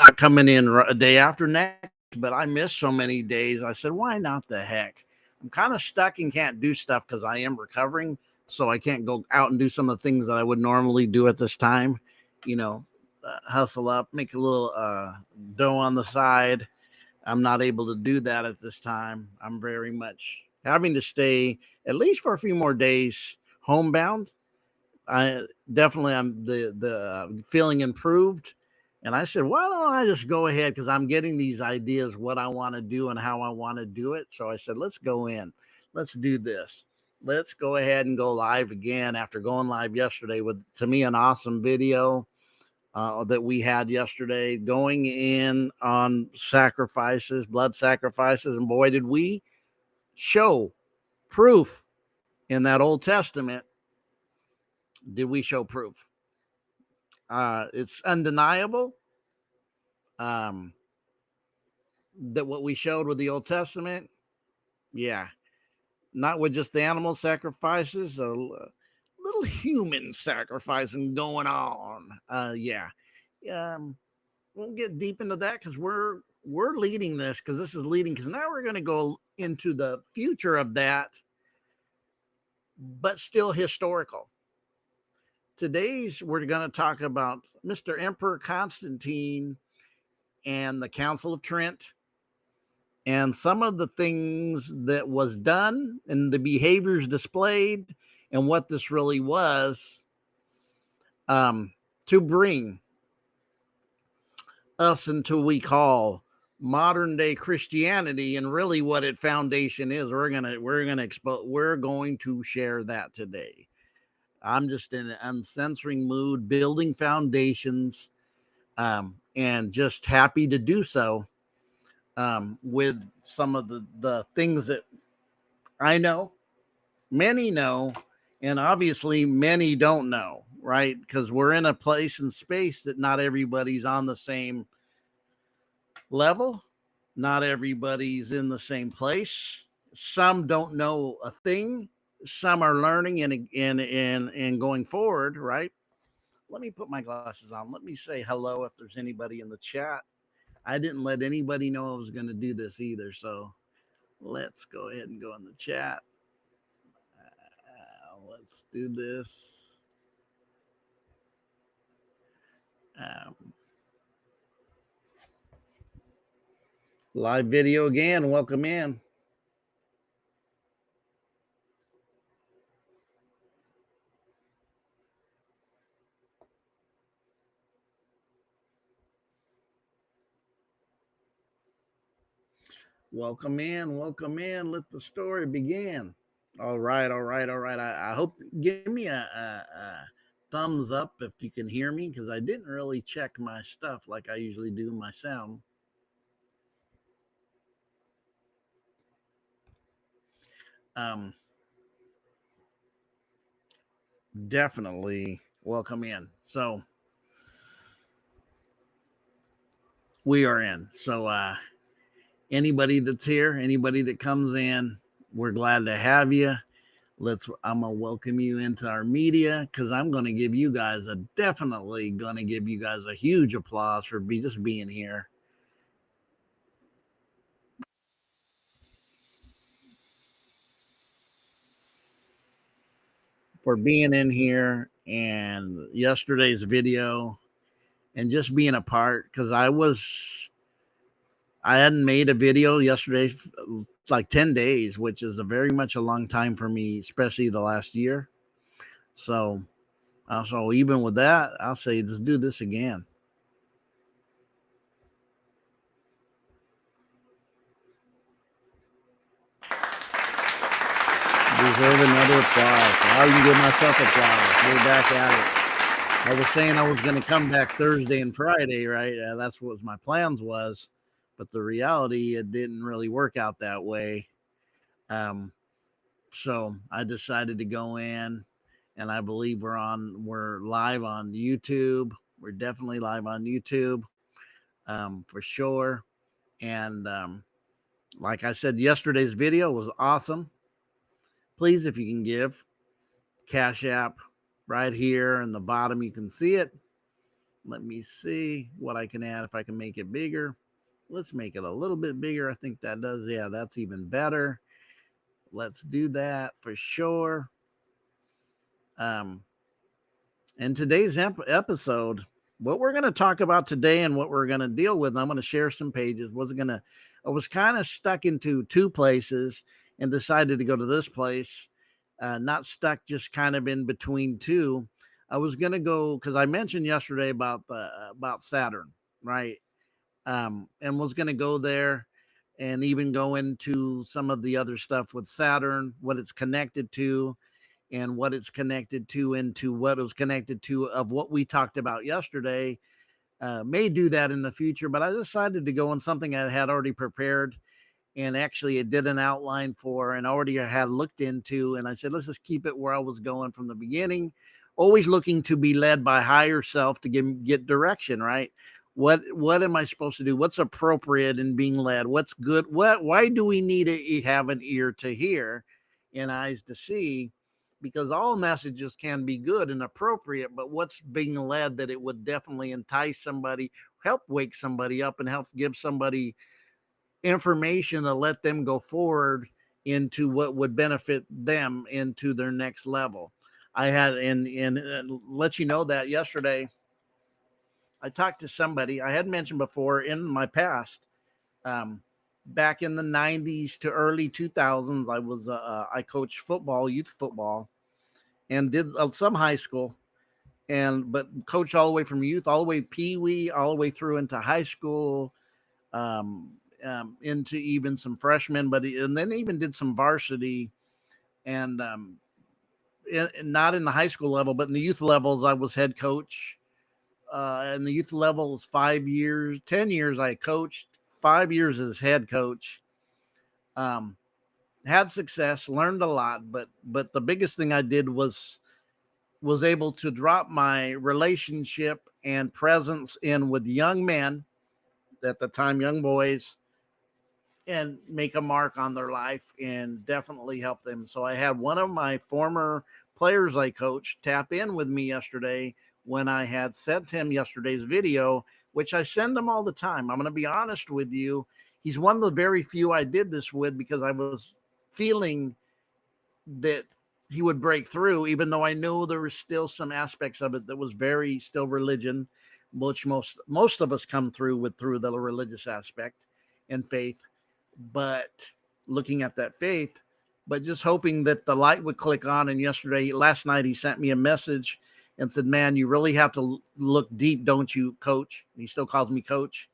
not coming in a day after next, but I missed so many days. I said, why not the heck? I'm kind of stuck and can't do stuff because I am recovering. So I can't go out and do some of the things that I would normally do at this time. You know, hustle up, make a little dough on the side. I'm not able to do that at this time. I'm very much having to stay at least for a few more days homebound. I definitely I'm the feeling improved, and I said, why don't I just go ahead because I'm getting these ideas what I want to do and how I want to do it. So I said, let's go in, let's do this. Let's go ahead and go live again after going live yesterday with to me an awesome video that we had yesterday going in on sacrifices, blood sacrifices, and boy did we show proof in that Old Testament. Did we show proof? It's undeniable um, that what we showed with the Old Testament, yeah, not with just the animal sacrifices, a little human sacrificing going on. Yeah, won't get deep into that because we're leading this because this is leading because now we're going to go into the future of that, but still historical. Today's we're going to talk about Mr. Emperor Constantine and the Council of Trent and some of the things that was done and the behaviors displayed and what this really was um, to bring us into we call modern day Christianity and really what its foundation is. We're going to share that today. I'm just in an uncensoring mood, building foundations, and just happy to do so with some of the things that I know, and obviously many don't know, right? Because we're in a place and space that not everybody's on the same level, not everybody's in the same place. Some don't know a thing. Some are learning and going forward, right? Let me put my glasses on. Let me say hello if there's anybody in the chat. I didn't let anybody know I was going to do this either, so let's go ahead and go in the chat. Let's do this. Um, Live video again. Welcome in. Welcome in. Welcome in. Let the story begin. All right. All right. All right. I hope give me a thumbs up if you can hear me because I didn't really check my stuff like I usually do my sound. Um, Definitely welcome in. So we are in. So anybody that's here, anybody that comes in, we're glad to have you. I'm gonna welcome you into our media because I'm gonna give you guys a huge applause for just being here. For being in here and yesterday's video and just being a part because I hadn't made a video yesterday like 10 days, which is a very much a long time for me, especially the last year. So even with that, I'll say let's do this again. Deserve another applause. I can give myself applause. We're back at it. I was saying I was going to come back Thursday and Friday, right? That's what my plans was, but the reality it didn't really work out that way. Um, so I decided to go in, and I believe we're live on YouTube. We're definitely live on YouTube, for sure. And like I said, yesterday's video was awesome. Please, if you can give Cash App right here in the bottom, you can see it. Let me see what I can add if I can make it bigger. Let's make it a little bit bigger. I think that does. Yeah, that's even better. Let's do that for sure. Um, in today's episode, what we're going to talk about today and what we're going to deal with, I'm going to share some pages. I was kind of stuck into two places and decided to go to this place. Not stuck, just kind of in between two. I was going to go because I mentioned yesterday about Saturn, right? And was going to go there and even go into some of the other stuff with Saturn, what it's connected to, and what it's connected to into what it was connected to of what we talked about yesterday. May do that in the future, but I decided to go on something I had already prepared, and actually it did an outline for and already had looked into, and I said let's just keep it where I was going from the beginning, always looking to be led by higher self to get direction, right? What am I supposed to do? What's appropriate in being led? What's good? Why do we need to have an ear to hear and eyes to see? Because all messages can be good and appropriate, but what's being led that it would definitely entice somebody, help wake somebody up, and help give somebody information to let them go forward into what would benefit them into their next level. I had and let you know that yesterday I talked to somebody I had mentioned before in my past. Um, Back in the 90s to early 2000s, I coached football, youth football, and did some high school, and but coached all the way from youth, all the way pee wee, all the way through into high school, um, into even some freshmen, but and then even did some varsity, and not in the high school level, but in the youth levels, I was head coach. In the youth levels, 5 years, 10 years, I coached. 5 years as head coach. Um, had success, learned a lot, but the biggest thing I did was able to drop my relationship and presence in with young men at the time, young boys, and make a mark on their life and definitely help them. So I had one of my former players I coached tap in with me yesterday when I had sent him yesterday's video, which I send him all the time. I'm going to be honest with you. He's one of the very few I did this with because I was feeling that he would break through, even though I knew there was still some aspects of it that was very still religion, which most of us come through with through the religious aspect and faith, but looking at that faith, but just hoping that the light would click on. And last night, he sent me a message and said, "Man, you really have to look deep, don't you, Coach?" He still calls me Coach,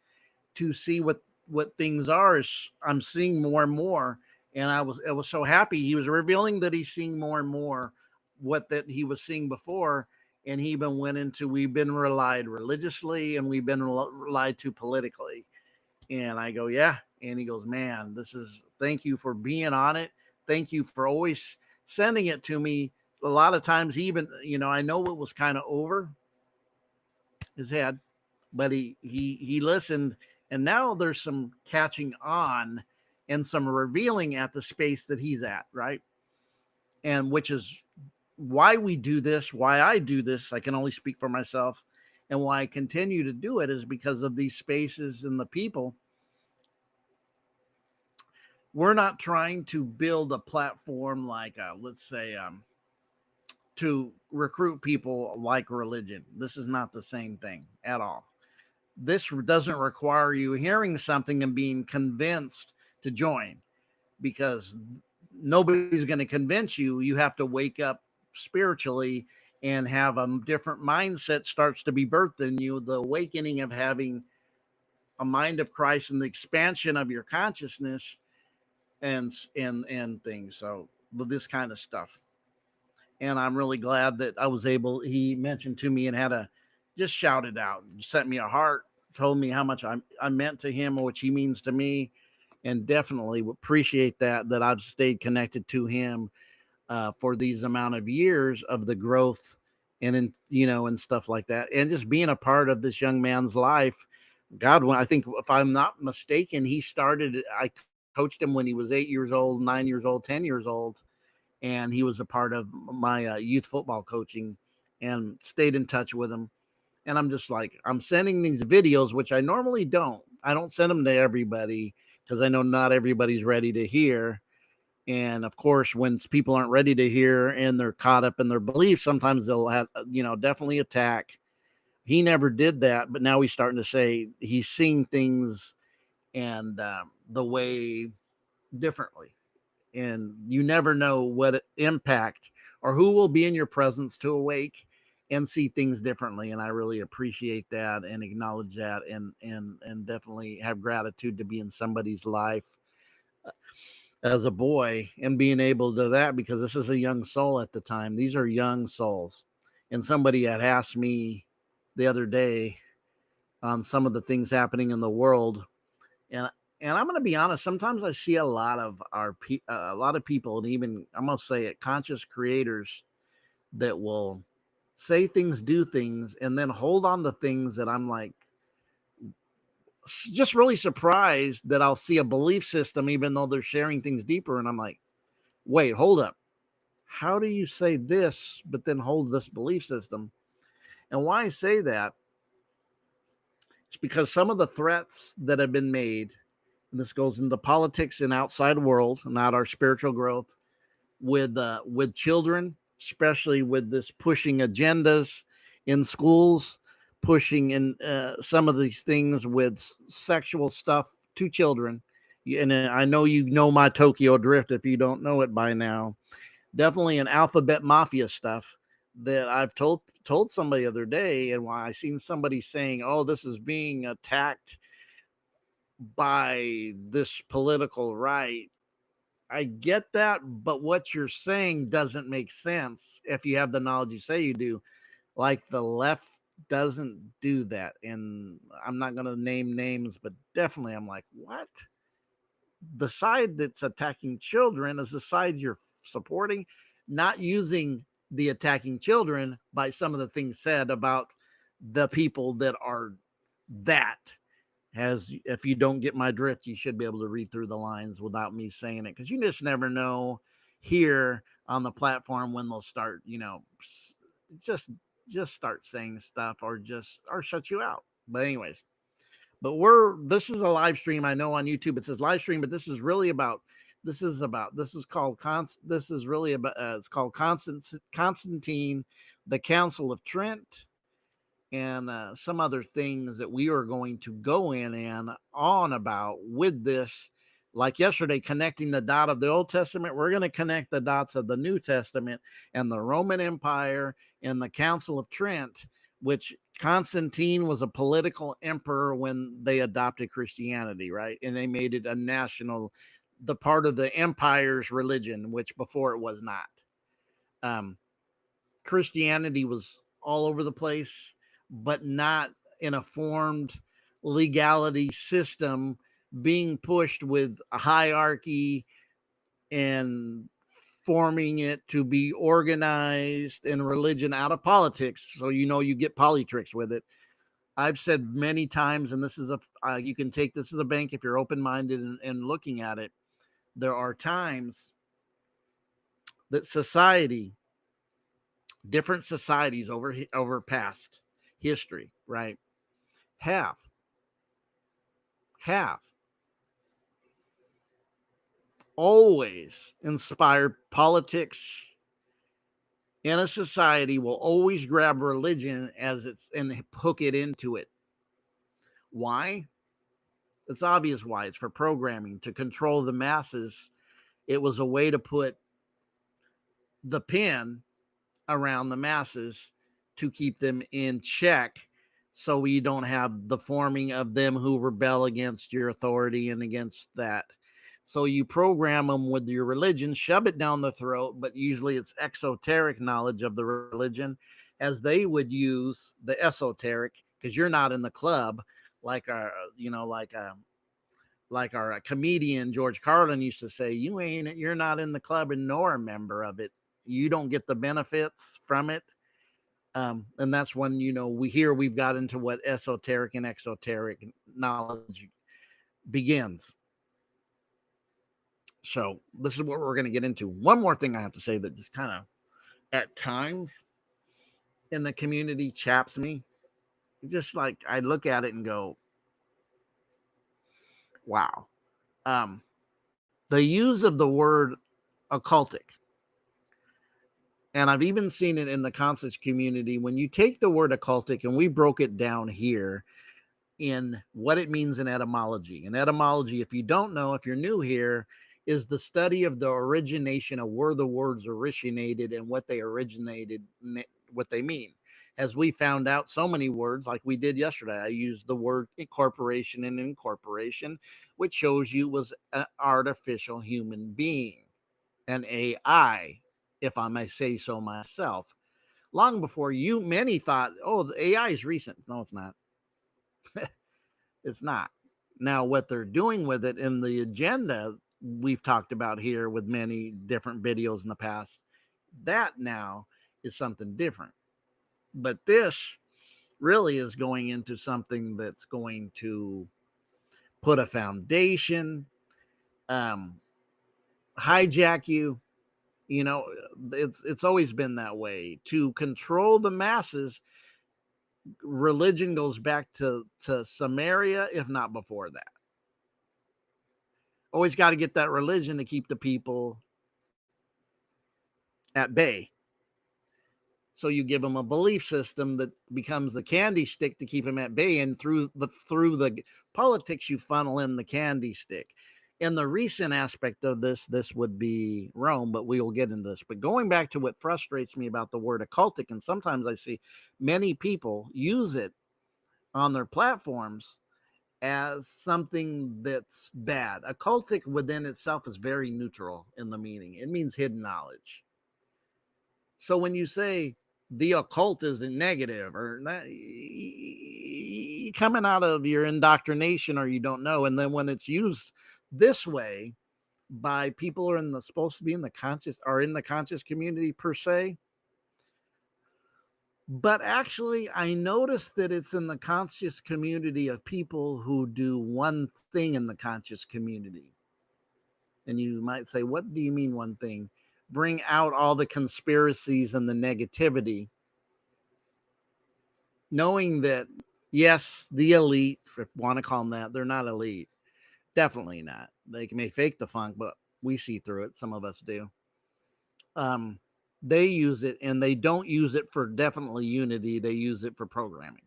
to see what things are. Is I'm seeing more and more, and I was so happy. He was revealing that he's seeing more and more what that he was seeing before, and he even went into we've been relied religiously and we've been relied to politically. And I go, yeah. And he goes, man, thank you for being on it. Thank you for always sending it to me. A lot of times, even, I know it was kind of over his head, but he listened. And now there's some catching on and some revealing at the space that he's at, right? And which is why we do this, why I do this. I can only speak for myself. And why I continue to do it is because of these spaces and the people. We're not trying to build a platform like, let's say, to recruit people like religion. This is not the same thing at all. This doesn't require you hearing something and being convinced to join, because nobody's going to convince you. You have to wake up spiritually and have a different mindset starts to be birthed in you. The awakening of having a mind of Christ and the expansion of your consciousness and things. So with this kind of stuff. And I'm really glad that I was able, he mentioned to me and had a just shouted out, sent me a heart, told me how much I meant to him, which he means to me, and definitely appreciate that I've stayed connected to him for these amount of years of the growth and stuff like that. And just being a part of this young man's life. God, when I think, if I'm not mistaken, I coached him when he was 8 years old, 9 years old, 10 years old. And he was a part of my youth football coaching and stayed in touch with him. And I'm just like, I'm sending these videos, which I normally don't. I don't send them to everybody because I know not everybody's ready to hear. And of course, when people aren't ready to hear and they're caught up in their beliefs, sometimes they'll have, definitely attack. He never did that, but now he's starting to say he's seeing things and the way differently. And you never know what impact or who will be in your presence to awake and see things differently. And I really appreciate that and acknowledge that, and definitely have gratitude to be in somebody's life as a boy and being able to that, because this is a young soul at the time. These are young souls. And somebody had asked me the other day on some of the things happening in the world, and I'm going to be honest, sometimes I see a lot of a lot of people, and even I'm going to say it, conscious creators, that will say things, do things, and then hold on to things that I'm like just really surprised that I'll see a belief system even though they're sharing things deeper, and I'm like, wait, hold up, how do you say this but then hold this belief system? And why I say that, it's because some of the threats that have been made, and this goes into politics and outside world, not our spiritual growth, with children, especially with this pushing agendas in schools, pushing in some of these things with sexual stuff to children. And I know you know my Tokyo Drift if you don't know it by now. Definitely an alphabet mafia stuff that I've told somebody the other day, and why I seen somebody saying, "Oh, this is being attacked by this political right." I get that, but what you're saying doesn't make sense if you have the knowledge you say you do. Like the left doesn't do that. And I'm not going to name names, but definitely I'm like, what? The side that's attacking children is the side you're supporting, not using the attacking children by some of the things said about the people that are that. Has, if you don't get my drift, you should be able to read through the lines without me saying it, because you just never know here on the platform when they'll start, just just start saying stuff, or shut you out. But anyways, but this is a live stream. I know on YouTube it says live stream, but this is really about, this is called this is really about it's called Constantine, the Council of Trent, and some other things that we are going to go in and on about with this. Like yesterday, connecting the dot of the Old Testament, we're going to connect the dots of the New Testament and the Roman Empire and the Council of Trent, which Constantine was a political emperor when they adopted Christianity, right? And they made it a national, the part of the empire's religion, which before it was not. Um, Christianity was all over the place, but not in a formed legality system being pushed with a hierarchy and forming it to be organized and religion out of politics. So, you get politricks with it. I've said many times, and this is you can take this as a bank if you're open minded and looking at it. There are times that different societies over past history, right, have have always inspired politics in a society, will always grab religion as it's and hook it into it. Why? It's obvious why. It's for programming to control the masses. It was a way to put the pin around the masses to keep them in check, so we don't have the forming of them who rebel against your authority and against that. So you program them with your religion, shove it down the throat, but usually it's exoteric knowledge of the religion, as they would use the esoteric, because you're not in the club, like our, like our comedian George Carlin used to say, you're not in the club and nor a member of it. You don't get the benefits from it. And that's when, we've got into what esoteric and exoteric knowledge begins. So this is what we're going to get into. One more thing I have to say that just kind of at times in the community chaps me. Just like I look at it and go, wow. Um, the use of the word occultic, and I've even seen it in the conscious community. When you take the word occultic, and we broke it down here in what it means in etymology. And etymology, if you don't know, if you're new here, is the study of the origination of where the words originated and what they originated, what they mean. As we found out so many words, like we did yesterday, I used the word incorporation and incorporation, which shows you was an artificial human being, an AI, if I may say so myself. Long before you, many thought, oh, the AI is recent. No, it's not. It's not. Now, what they're doing with it in the agenda we've talked about here with many different videos in the past, that now is something different. But this really is going into something that's going to put a foundation, um, hijack you. You know, it's always been that way to control the masses. Religion goes back to Samaria, if not before that. Always got to get that religion to keep the people at bay. So you give them a belief system that becomes the candy stick to keep them at bay, and through the politics you funnel in the candy stick. In the recent aspect of this would be Rome, but we will get into this. But going back to what frustrates me about the word occultic, and sometimes I see many people use it on their platforms as something that's bad. Occultic within itself is very neutral in the meaning. It means hidden knowledge. So when you say the occult isn't negative, or that, coming out of your indoctrination, or you don't know, and then when it's used this way by people who are in the supposed to be in the conscious, or in the conscious community per se, but actually I noticed that it's in the conscious community of people who do one thing in the conscious community. And you might say, what do you mean one thing? Bring out all the conspiracies and the negativity, knowing that, yes, the elite, if you want to call them that, they're not elite. Definitely not. They may fake the funk, but we see through it. Some of us do. Um, they use it, and they don't use it for definitely unity. They use it for programming.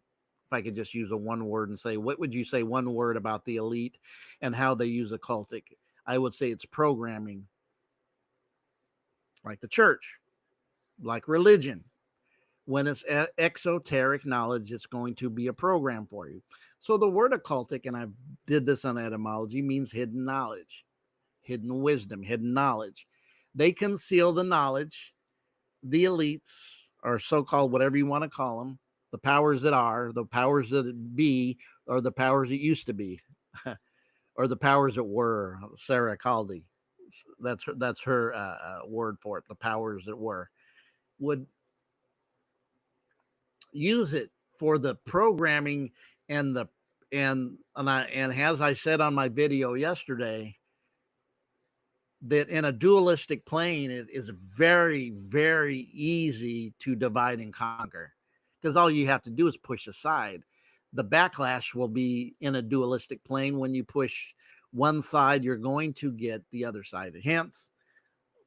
If I could just use a one word and say, what would you say one word about the elite and how they use occultic? I would say it's programming, like the church, like religion. When it's exoteric knowledge, it's going to be a program for you. So the word occultic, and I did this on etymology, means hidden knowledge, hidden wisdom, hidden knowledge. They conceal the knowledge. The elites, or so-called whatever you want to call them, the powers that are, the powers that be, or the powers that used to be, or the powers that were. Sarah Caldi, that's her word for it. The powers that were would use it for the programming and the and as I said on my video yesterday, that in a dualistic plane it is very, very easy to divide and conquer, because all you have to do is push aside. The backlash will be in a dualistic plane. When you push one side, you're going to get the other side. Hence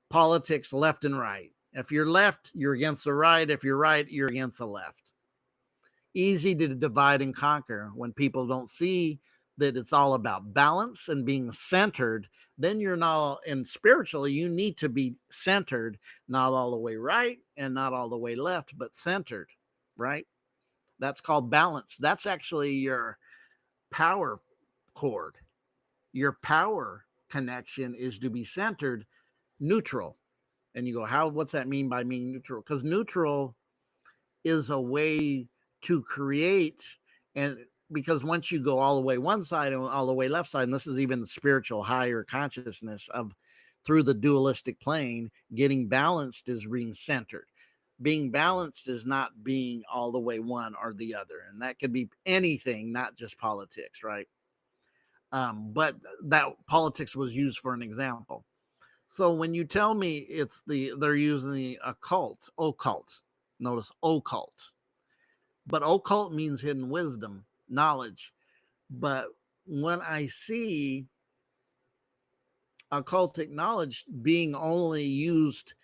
politics, left and right. If you're left, you're against the right. If you're right, you're against the left. Easy to divide and conquer. When people don't see that it's all about balance and being centered, then you're not, and spiritually you need to be centered, not all the way right and not all the way left, but centered, right? That's called balance. That's actually your power cord. Your power connection is to be centered, neutral. And you go, how, what's that mean by being neutral? Because neutral is a way to create, and because once you go all the way one side and all the way left side, and this is even the spiritual higher consciousness of through the dualistic plane, getting balanced is being centered. Being balanced is not being all the way one or the other, and that could be anything, not just politics, right? But that politics was used for an example. So when you tell me they're using the occult, notice occult, But occult means hidden wisdom, knowledge. But when I see occultic knowledge being only used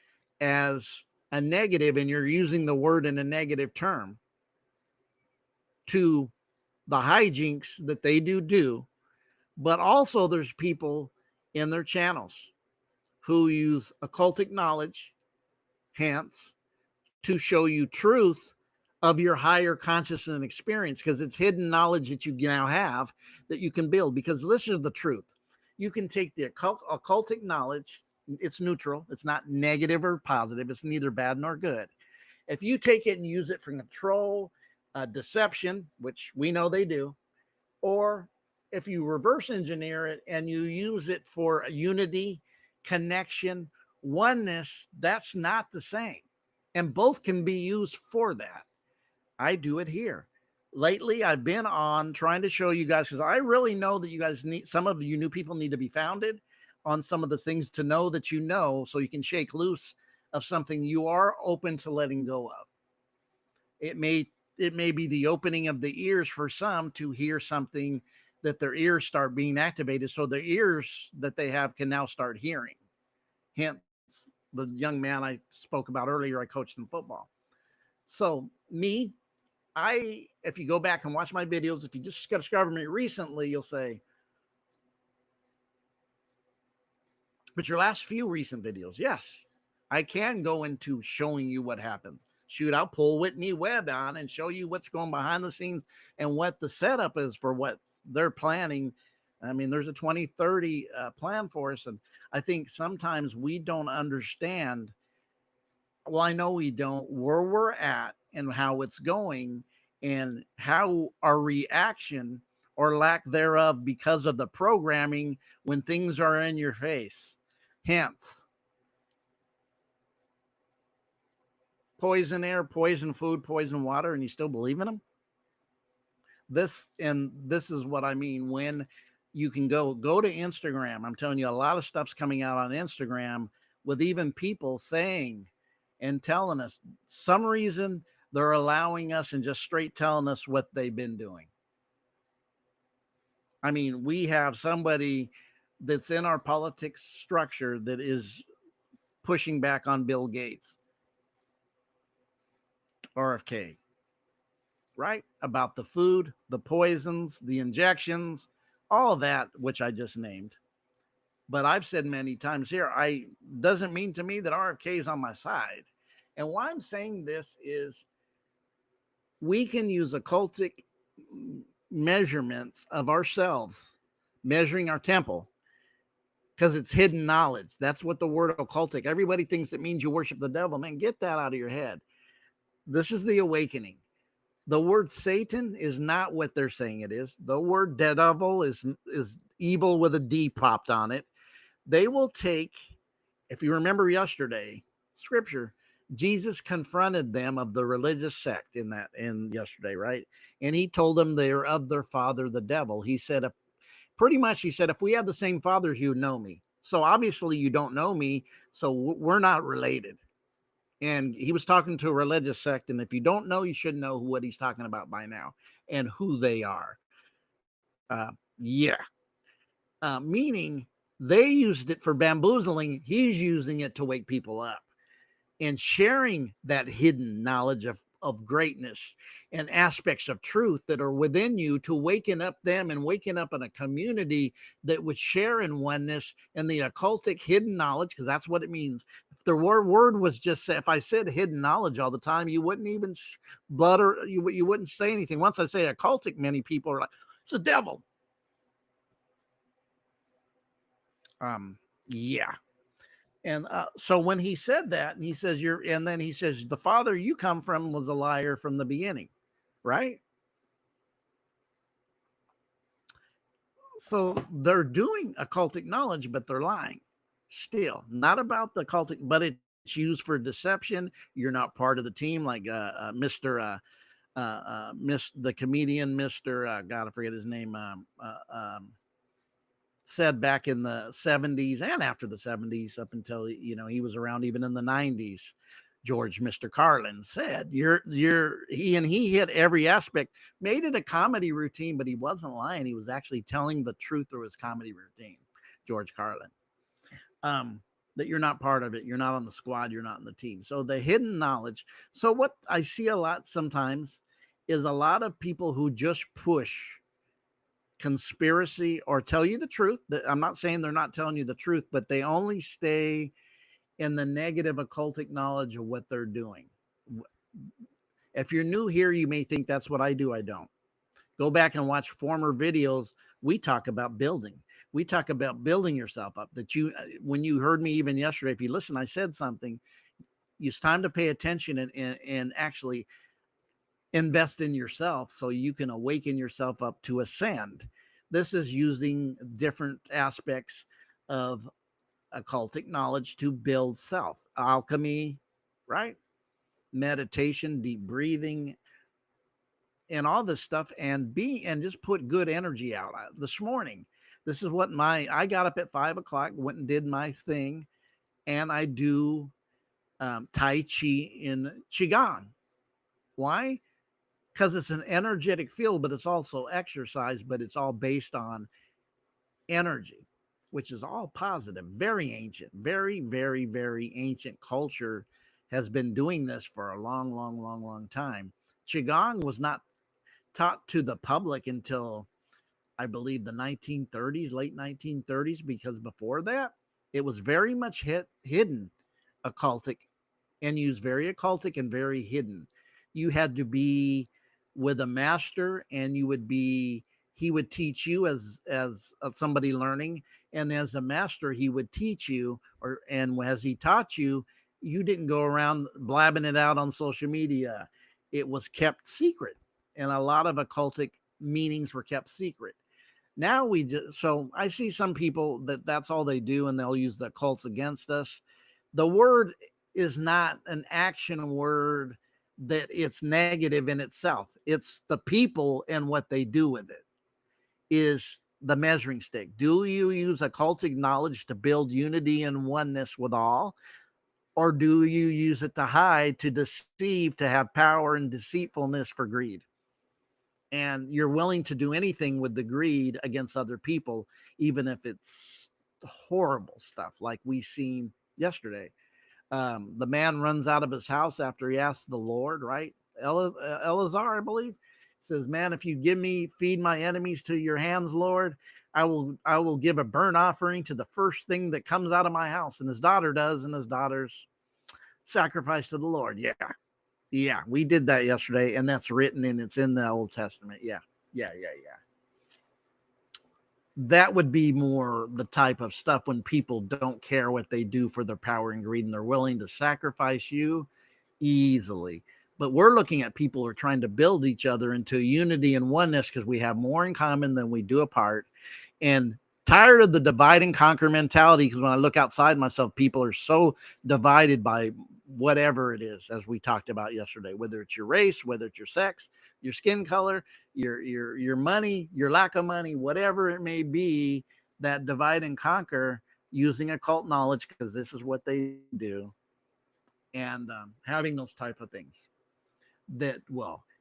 as a negative, and you're using the word in a negative term to the hijinks that they do, but also there's people in their channels who use occultic knowledge, hence, to show you truth of your higher consciousness and experience, because it's hidden knowledge that you now have that you can build. Because this is the truth. You can take the occultic knowledge, it's neutral, it's not negative or positive, it's neither bad nor good. If you take it and use it for control, deception, which we know they do, or if you reverse engineer it and you use it for unity, connection, oneness, that's not the same. And both can be used for that. I do it here. Lately, I've been on trying to show you guys, because I really know that you guys need, some of you new people need to be founded on some of the things to know that you know, so you can shake loose of something you are open to letting go of. It may be the opening of the ears for some to hear something, that their ears start being activated, so the ears that they have can now start hearing. Hence the young man I spoke about earlier, I coached in football. So me, if you go back and watch my videos, if you just discovered me recently, you'll say, but your last few recent videos, yes, I can go into showing you what happens. Shoot, I'll pull Whitney Webb on and show you what's going behind the scenes and what the setup is for what they're planning. I mean, there's a 2030 plan for us. And I think sometimes we don't understand. Well, I know we don't, where we're at and how it's going, and how our reaction or lack thereof because of the programming when things are in your face. Hence, poison air, poison food, poison water, and you still believe in them? This is what I mean when you can go to Instagram. I'm telling you, a lot of stuff's coming out on Instagram with even people saying and telling us some reason they're allowing us and just straight telling us what they've been doing. I mean, we have somebody that's in our politics structure that is pushing back on Bill Gates, RFK, right? About the food, the poisons, the injections, all that, which I just named. But I've said many times here, I doesn't mean to me that RFK is on my side. And why I'm saying this is we can use occultic measurements of ourselves, measuring our temple, because it's hidden knowledge. That's what the word occultic, everybody thinks it means you worship the devil. Man, get that out of your head. This is the awakening. The word Satan is not what they're saying it is. The word devil is evil with a D popped on it. They will take, if you remember yesterday, scripture, Jesus confronted them of the religious sect in yesterday, right? And he told them they're of their father, the devil. He said, if we have the same fathers, you know me. So obviously you don't know me. So we're not related. And he was talking to a religious sect. And if you don't know, you should know what he's talking about by now and who they are. Yeah. Meaning they used it for bamboozling. He's using it to wake people up and sharing that hidden knowledge of greatness and aspects of truth that are within you, to waken up them and waking up in a community that would share in oneness and the occultic hidden knowledge, because that's what it means. If the word was just, if I said hidden knowledge all the time, you wouldn't even butter, you wouldn't say anything. Once I say occultic, many people are like, it's the devil. Yeah. And so when he said that, and he says, and then he says, the father you come from was a liar from the beginning, right? So they're doing occultic knowledge, but they're lying still. Not about the occultic, but it's used for deception. You're not part of the team, like the comedian, Mr. God, I forget his name. Said back in the 70s and after the 70s, up until he was around even in the 90s. George Mr. Carlin said. He hit every aspect, made it a comedy routine, but he wasn't lying. He was actually telling the truth through his comedy routine, George Carlin. That you're not part of it, you're not on the squad, you're not in the team. So the hidden knowledge. So what I see a lot sometimes is a lot of people who just push conspiracy or tell you the truth. I'm not saying they're not telling you the truth, but they only stay in the negative occultic knowledge of what they're doing. If you're new here, you may think that's what I do. I don't. Go back and watch former videos. We talk about building. We talk about building yourself up. That when you heard me even yesterday, if you listen, I said something. It's time to pay attention and actually invest in yourself so you can awaken yourself up to ascend. This is using different aspects of occultic knowledge to build self. Alchemy, right? Meditation, deep breathing, and all this stuff, and just put good energy out. This morning, this is what I got up at 5 o'clock, went and did my thing, and I do Tai Chi in Qigong. Why? Because it's an energetic field, but it's also exercise, but it's all based on energy, which is all positive, very ancient, very, very, very ancient culture has been doing this for a long, long, long, long time. Qigong was not taught to the public until I believe the 1930s, late 1930s, because before that, it was very much hidden, occultic, and used very occultic and very hidden. You had to be with a master, and he would teach you as somebody learning, and as a master, he would teach you, and as he taught you, you didn't go around blabbing it out on social media. It was kept secret, and a lot of occultic meanings were kept secret. Now so I see some people that's all they do, and they'll use the cults against us. The word is not an action word that it's negative in itself. It's the people and what they do with it is the measuring stick. Do you use occultic knowledge to build unity and oneness with all? Or do you use it to hide, to deceive, to have power and deceitfulness for greed? And you're willing to do anything with the greed against other people, even if it's horrible stuff like we seen yesterday. The man runs out of his house after he asks the Lord, right? Eleazar, I believe, says, "Man, if you feed my enemies to your hands, Lord, I will give a burnt offering to the first thing that comes out of my house." And his daughter does, and his daughter's sacrifice to the Lord. Yeah, we did that yesterday, and that's written and it's in the Old Testament. Yeah. That would be more the type of stuff when people don't care what they do for their power and greed, and they're willing to sacrifice you easily. But we're looking at people who are trying to build each other into unity and oneness because we have more in common than we do apart. And tired of the divide and conquer mentality, because when I look outside myself, people are so divided by whatever it is, as we talked about yesterday, whether it's your race, whether it's your sex, your skin color, your money, your lack of money, whatever it may be, that divide and conquer using occult knowledge, because this is what they do, and having those type of things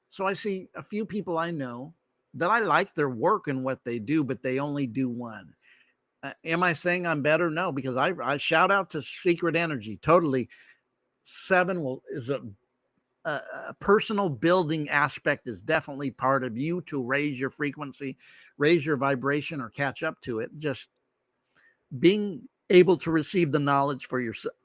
so I see a few people I know that I like their work and what they do, but they only do one. Am I saying I'm better? No, because I shout out to Secret Energy. Totally. 7 is a personal building aspect, is definitely part of you to raise your frequency, raise your vibration, or catch up to it. Just being able to receive the knowledge for yourself,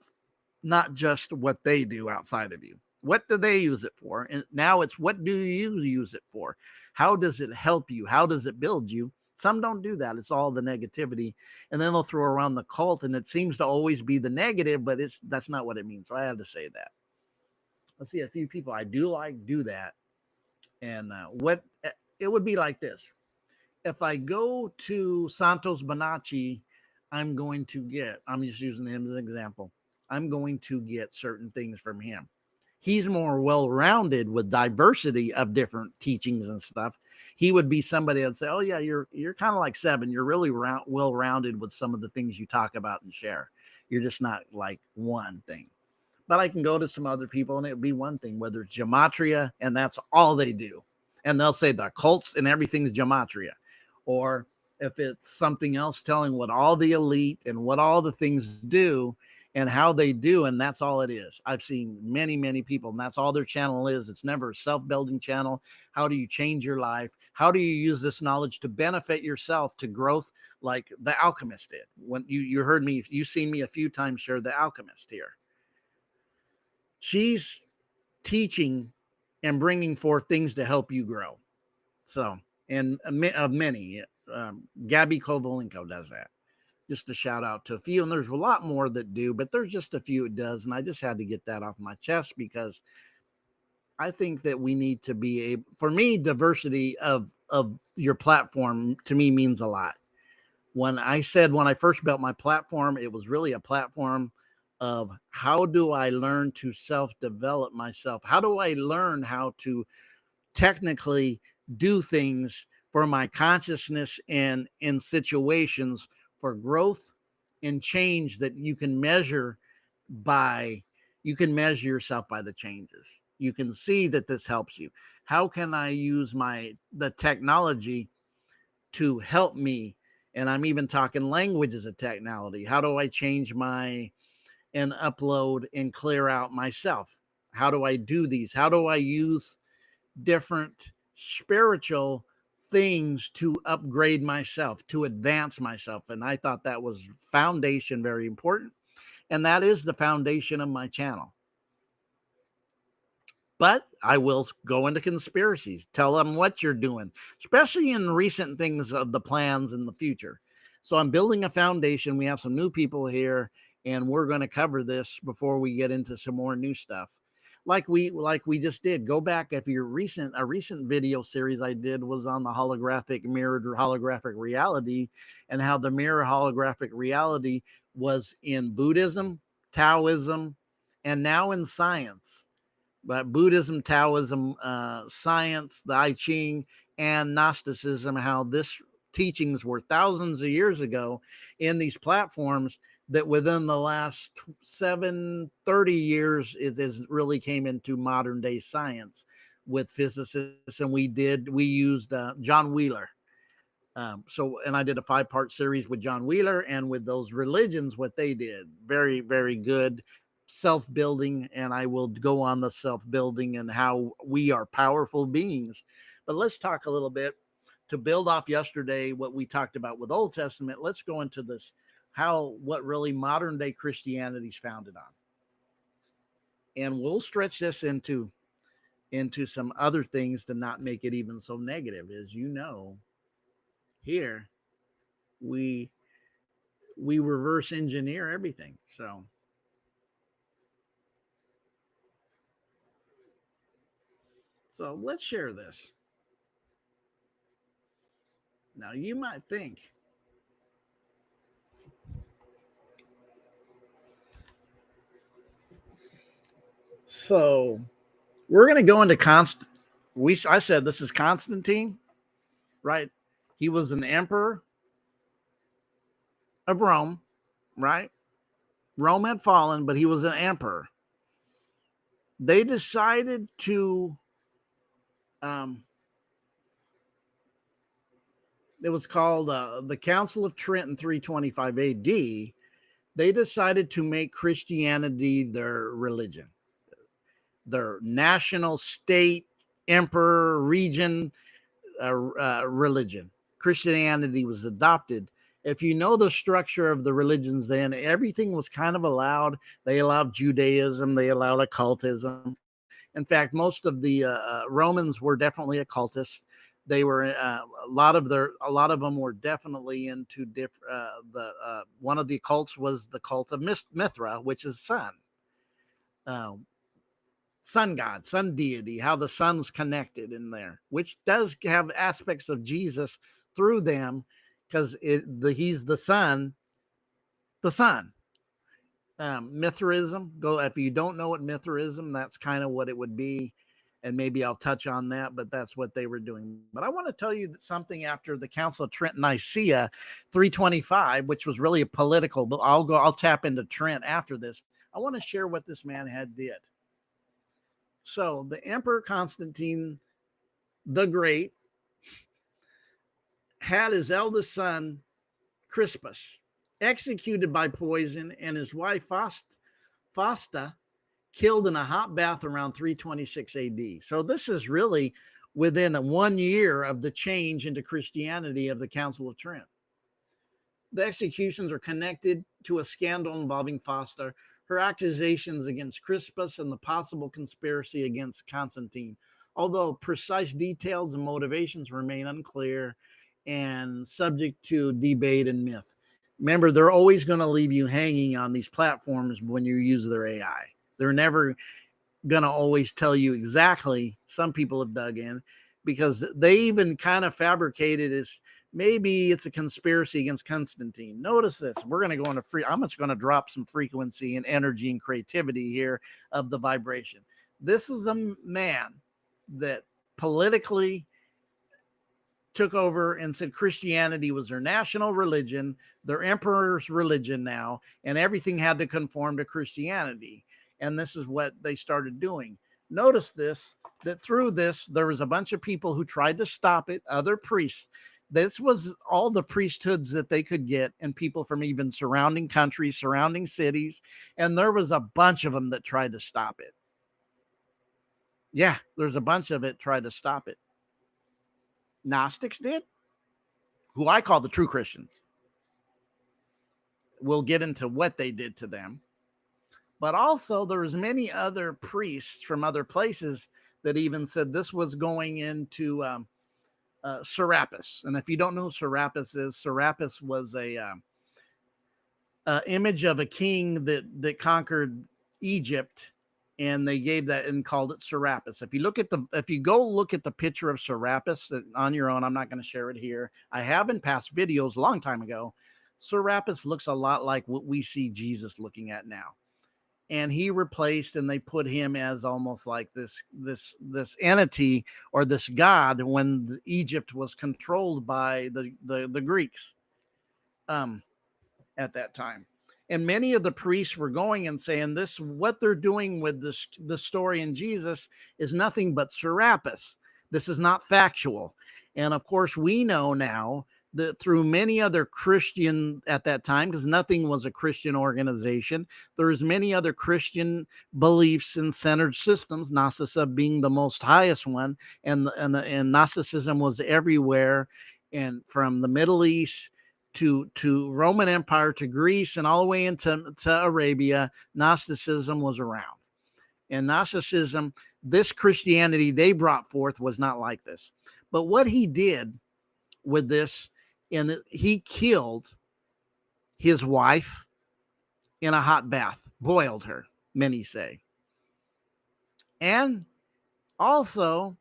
not just what they do outside of you. What do they use it for? And now it's, what do you use it for? How does it help you? How does it build you? Some don't do that. It's all the negativity. And then they'll throw around the cult, and it seems to always be the negative, but that's not what it means. So I had to say that. Let's see, a few people I do that. And it would be like this. If I go to Santos Bonacci, I'm just using him as an example. I'm going to get certain things from him. He's more well-rounded with diversity of different teachings and stuff. He would be somebody that'd say, "Oh yeah, you're kind of like 7. You're really well-rounded with some of the things you talk about and share. You're just not like one thing." But I can go to some other people and it would be one thing, whether it's gematria, and that's all they do. And they'll say the cults and everything is gematria. Or if it's something else, telling what all the elite and what all the things do and how they do, and that's all it is. I've seen many, many people, and that's all their channel is. It's never a self-building channel. How do you change your life? How do you use this knowledge to benefit yourself to growth, like the alchemist did? When you heard me, you've seen me a few times share the alchemist here. She's teaching and bringing forth things to help you grow. So, and of many, Gabby Kovalenko does that. Just a shout out to a few, and there's a lot more that do, but there's just a few it does, and I just had to get that off my chest because I think that we need to be able. For me, diversity of your platform to me means a lot. When I first built my platform, it was really a platform of how do I learn to self-develop myself? How do I learn how to technically do things for my consciousness and in situations for growth and change that you can measure yourself by the changes. You can see that this helps you. How can I use the technology to help me? And I'm even talking language as a technology. How do I change and upload and clear out myself? How do I do these? How do I use different spiritual things to upgrade myself, to advance myself? And I thought that was foundation, very important. And that is the foundation of my channel. But I will go into conspiracies, tell them what you're doing, especially in recent things of the plans in the future. So I'm building a foundation. We have some new people here, and we're going to cover this before we get into some more new stuff. Like we just did. Go back if a recent video series I did was on the mirrored holographic reality, and how the mirror holographic reality was in Buddhism, Taoism, and now in science. But Buddhism, Taoism, science, the I Ching, and Gnosticism, how this teachings were thousands of years ago in these platforms, that within the last 30 years, it has really came into modern day science with physicists. And we used John Wheeler. And I did a 5-part series with John Wheeler and with those religions, what they did. Very, very good self-building, and I will go on the self-building and how we are powerful beings. But let's talk a little bit to build off yesterday what we talked about with Old Testament. Let's go into this, what really modern day Christianity is founded on, and we'll stretch this into some other things to not make it even so negative. As you know, here we reverse engineer everything. So let's share this. Now, you might think, so we're going to go into I said this is Constantine, right? He was an emperor of Rome, right? Rome had fallen, but he was an emperor. They decided to, it was called the Council of Trent in 325 AD. They decided to make Christianity their religion, their national state, emperor, region, religion. Christianity was adopted. If you know the structure of the religions, then everything was kind of allowed. They allowed Judaism, they allowed occultism. In fact, most of the Romans were definitely occultists. They were a lot of them were definitely into one of the cults was the cult of Mithra, which is sun. Sun god, sun deity, how the sun's connected in there, which does have aspects of Jesus through them, because he's the sun. Mithraism, if you don't know what Mithraism, that's kind of what it would be, and maybe I'll touch on that, but that's what they were doing. But I want to tell you that something after the Council of Trent, Nicaea 325, which was really a political, but I'll tap into Trent after this. I want to share what this man had did. So the Emperor Constantine the Great had his eldest son, Crispus, executed by poison, and his wife, Fausta, killed in a hot bath around 326 AD. So this is really within 1 year of the change into Christianity of the Council of Trent. The executions are connected to a scandal involving Fausta, her accusations against Crispus, and the possible conspiracy against Constantine. Although precise details and motivations remain unclear and subject to debate and myth. Remember, they're always going to leave you hanging on these platforms when you use their AI. They're never going to always tell you exactly. Some people have dug in because they even kind of fabricated as maybe it's a conspiracy against Constantine. Notice this. We're going to go into I'm just going to drop some frequency and energy and creativity here of the vibration. This is a man that politically took over and said Christianity was their national religion, their emperor's religion now, and everything had to conform to Christianity. And this is what they started doing. Notice this, that through this, there was a bunch of people who tried to stop it, other priests. This was all the priesthoods that they could get, and people from even surrounding countries, surrounding cities. And there was a bunch of them that tried to stop it. Yeah, there's a bunch of it tried to stop it. Gnostics did, who I call the true Christians. We'll get into what they did to them. But also there was many other priests from other places that even said this was going into Serapis. And if you don't know who Serapis is, Serapis was a image of a king that conquered Egypt, and they gave that and called it Serapis. If you go look at the picture of Serapis on your own, I'm not going to share it here. I have in past videos a long time ago. Serapis looks a lot like what we see Jesus looking at now. And he replaced, and they put him as almost like this entity or this god when Egypt was controlled by the Greeks at that time. And many of the priests were going and saying this, what they're doing with the story in Jesus is nothing but Serapis. This is not factual. And of course, we know now that through many other Christian at that time, because nothing was a Christian organization, there's many other Christian beliefs and centered systems, Gnosticism being the most highest one, and Gnosticism was everywhere, and from the Middle East to Roman Empire to Greece and all the way into Arabia, Gnosticism was around. And Gnosticism, this Christianity they brought forth was not like this. But what he did with this, and he killed his wife in a hot bath, boiled her, many say. And also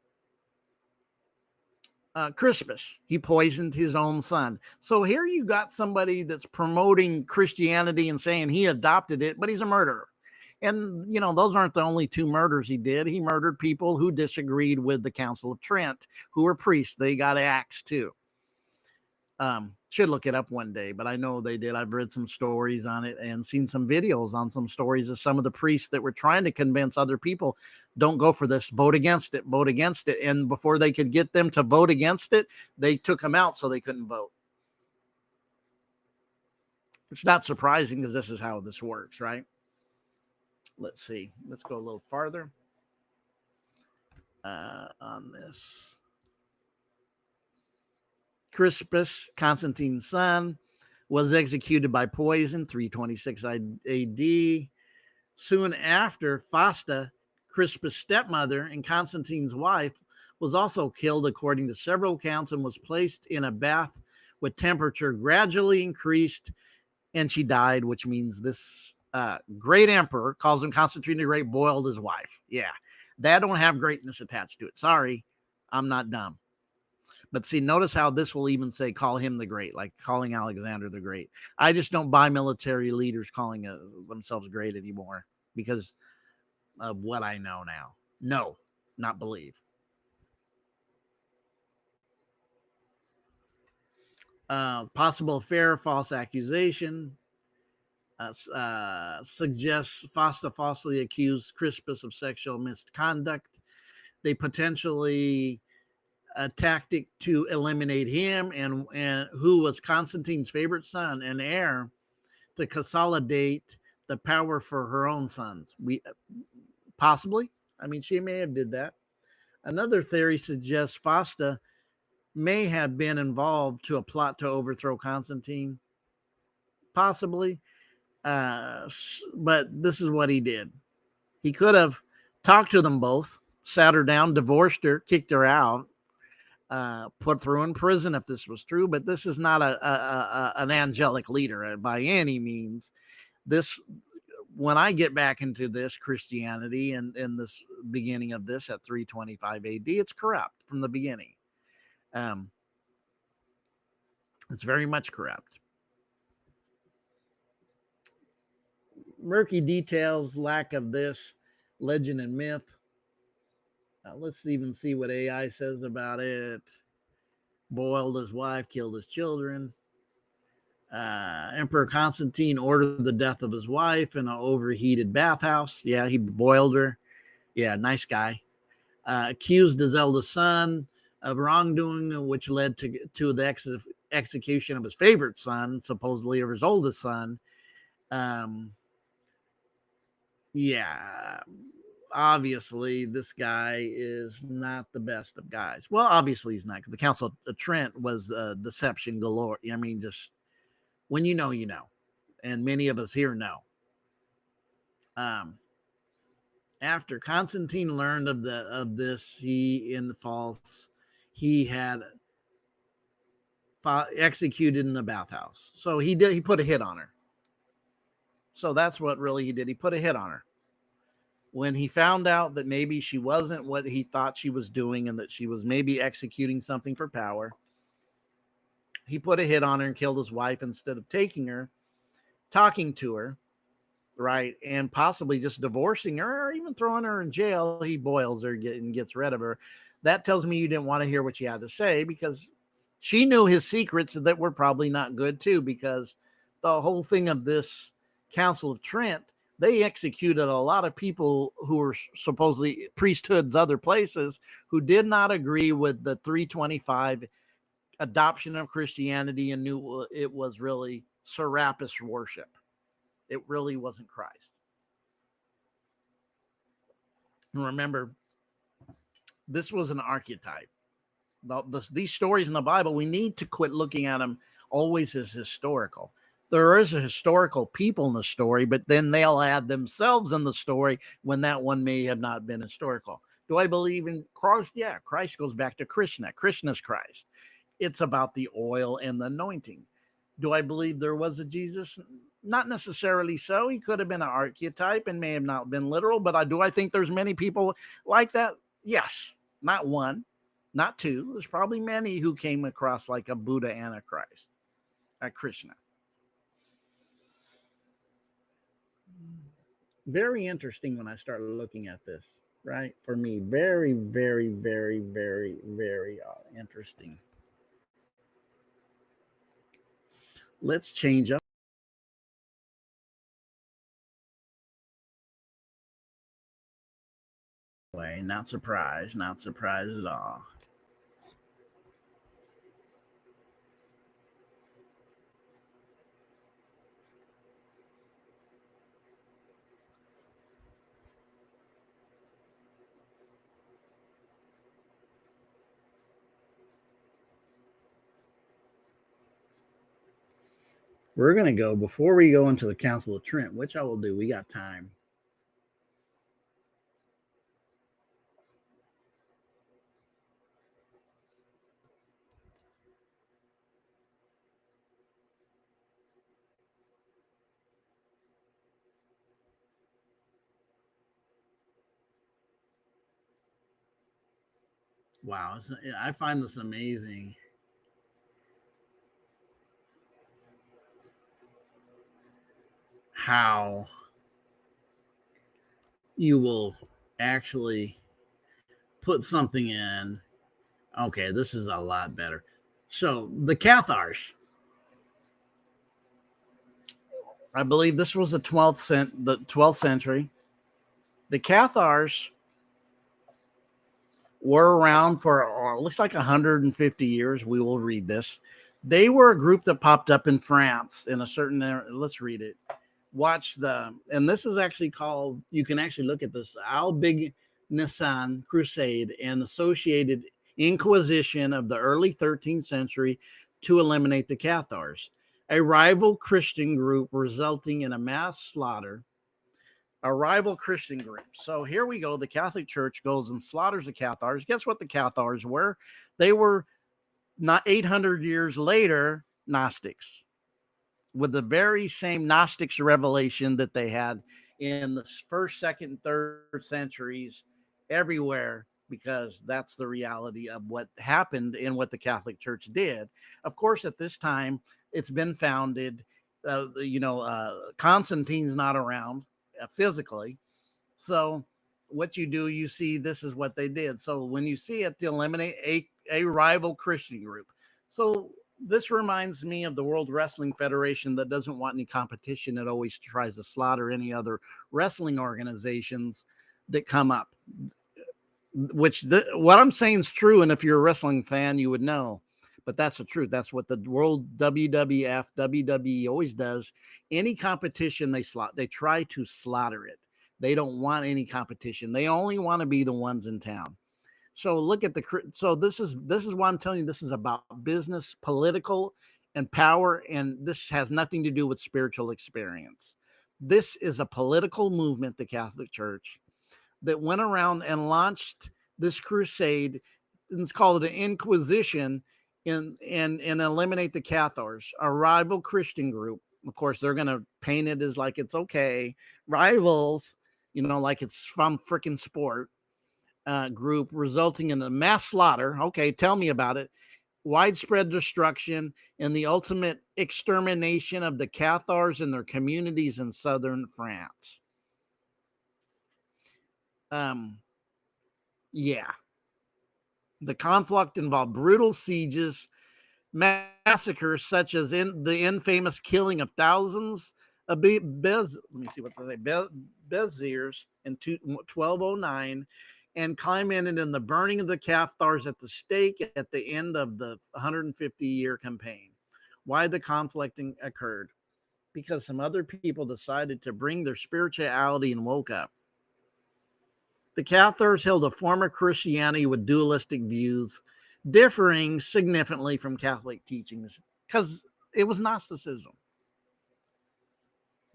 Crispus, he poisoned his own son. So here you got somebody that's promoting Christianity and saying he adopted it, but he's a murderer. And, you know, those aren't the only two murders he did. He murdered people who disagreed with the Council of Trent, who were priests. They got axed too. Should look it up one day, but I know they did. I've read some stories on it and seen some videos on some stories of some of the priests that were trying to convince other people, don't go for this, vote against it, vote against it. And before they could get them to vote against it, they took them out so they couldn't vote. It's not surprising because this is how this works, right? Let's see. Let's go a little farther on this. Crispus, Constantine's son, was executed by poison, 326 AD. Soon after, Fausta, Crispus' stepmother and Constantine's wife, was also killed according to several accounts and was placed in a bath with temperature gradually increased, and she died, which means this great emperor, calls him Constantine the Great, boiled his wife. Yeah, that don't have greatness attached to it. Sorry, I'm not dumb. But see, notice how this will even say, call him the great, like calling Alexander the Great. I just don't buy military leaders calling themselves great anymore because of what I know now. No, not believe. Possible affair, false accusation. suggests Fausta falsely accused Crispus of sexual misconduct. They potentially a tactic to eliminate him and who was Constantine's favorite son and heir to consolidate the power for her own sons. We possibly, I mean, she may have did that. Another theory suggests Fausta may have been involved to a plot to overthrow Constantine, possibly. But this is what he did. He could have talked to them both, sat her down, divorced her, kicked her out, put her in prison if this was true. But this is not an angelic leader by any means. This, when I get back into this Christianity and in this beginning of this at 325 AD, it's corrupt from the beginning. It's very much corrupt. Murky details, lack of this, legend and myth. Let's even see what AI says about it. Boiled his wife, killed his children. Emperor Constantine ordered the death of his wife in an overheated bathhouse. Yeah, he boiled her. Yeah, nice guy. Accused his eldest son of wrongdoing, which led to the execution of his favorite son, supposedly, or his oldest son. Yeah, obviously this guy is not the best of guys. Well, obviously he's not. The Council of Trent was deception galore. I mean, just when you know, you know, and many of us here know. After Constantine learned of this, he had executed in the bathhouse. So he put a hit on her. So that's what really he did. He put a hit on her. When he found out that maybe she wasn't what he thought she was doing and that she was maybe executing something for power, he put a hit on her and killed his wife instead of taking her, talking to her, right, and possibly just divorcing her or even throwing her in jail. He boils her and gets rid of her. That tells me you didn't want to hear what she had to say, because she knew his secrets that were probably not good too, because the whole thing of this Council of Trent, they executed a lot of people who were supposedly priesthoods other places who did not agree with the 325 adoption of Christianity and knew it was really Serapis worship. It really wasn't Christ. And remember, this was an archetype. These stories in the Bible, we need to quit looking at them always as historical. There is a historical people in the story, but then they'll add themselves in the story when that one may have not been historical. Do I believe in Christ? Yeah, Christ goes back to Krishna. Krishna's Christ. It's about the oil and the anointing. Do I believe there was a Jesus? Not necessarily so. He could have been an archetype and may have not been literal, but do I think there's many people like that? Yes. Not one, not two. There's probably many who came across like a Buddha and a Christ, a Krishna. Very interesting when I started looking at this, right? For me, very, very, very, very, very interesting. Let's change up. Way, not surprised, not surprised at all. We're going to go, before we go into the Council of Trent, which I will do, we got time. Wow, I find this amazing. How you will actually put something in. Okay, this is a lot better. So the cathars, I believe this was the 12th century. The Cathars were around for looks like 150 years. We will read this. They were a group that popped up in France in a certain era. Let's read it. Watch and this is actually called, you can actually look at this, Al Big Nissan Crusade and associated Inquisition of the early 13th century to eliminate the Cathars, a rival Christian group resulting in a mass slaughter. A rival Christian group. So here we go. The Catholic Church goes and slaughters the Cathars. Guess what the Cathars were? They were not 800 years later Gnostics, with the very same Gnostics revelation that they had in the first, second, third centuries everywhere, because that's the reality of what happened and what the Catholic Church did. Of course, at this time, it's been founded. Constantine's not around physically. So what you do, you see, this is what they did. So when you see it, to eliminate a rival Christian group. So this reminds me of the World Wrestling Federation that doesn't want any competition. It always tries to slaughter any other wrestling organizations that come up, what I'm saying is true. And if you're a wrestling fan, you would know, but that's the truth. That's what the World WWF, WWE always does. Any competition they try to slaughter it. They don't want any competition. They only want to be the ones in town. So look at this is why I'm telling you, this is about business, political, and power, and this has nothing to do with spiritual experience. This is a political movement, the Catholic Church, that went around and launched this crusade. And it's called an Inquisition, and eliminate the Cathars, a rival Christian group. Of course, they're going to paint it as like it's okay, rivals, like it's from freaking sport. Group, resulting in a mass slaughter. Okay, tell me about it. Widespread destruction and the ultimate extermination of the Cathars and their communities in southern France. Yeah. The conflict involved brutal sieges, massacres such as the infamous killing of thousands of Beziers in 1209, and culminated in the burning of the Cathars at the stake at the end of the 150-year campaign. Why the conflict occurred? Because some other people decided to bring their spirituality and woke up. The Cathars held a form of Christianity with dualistic views, differing significantly from Catholic teachings, because it was Gnosticism.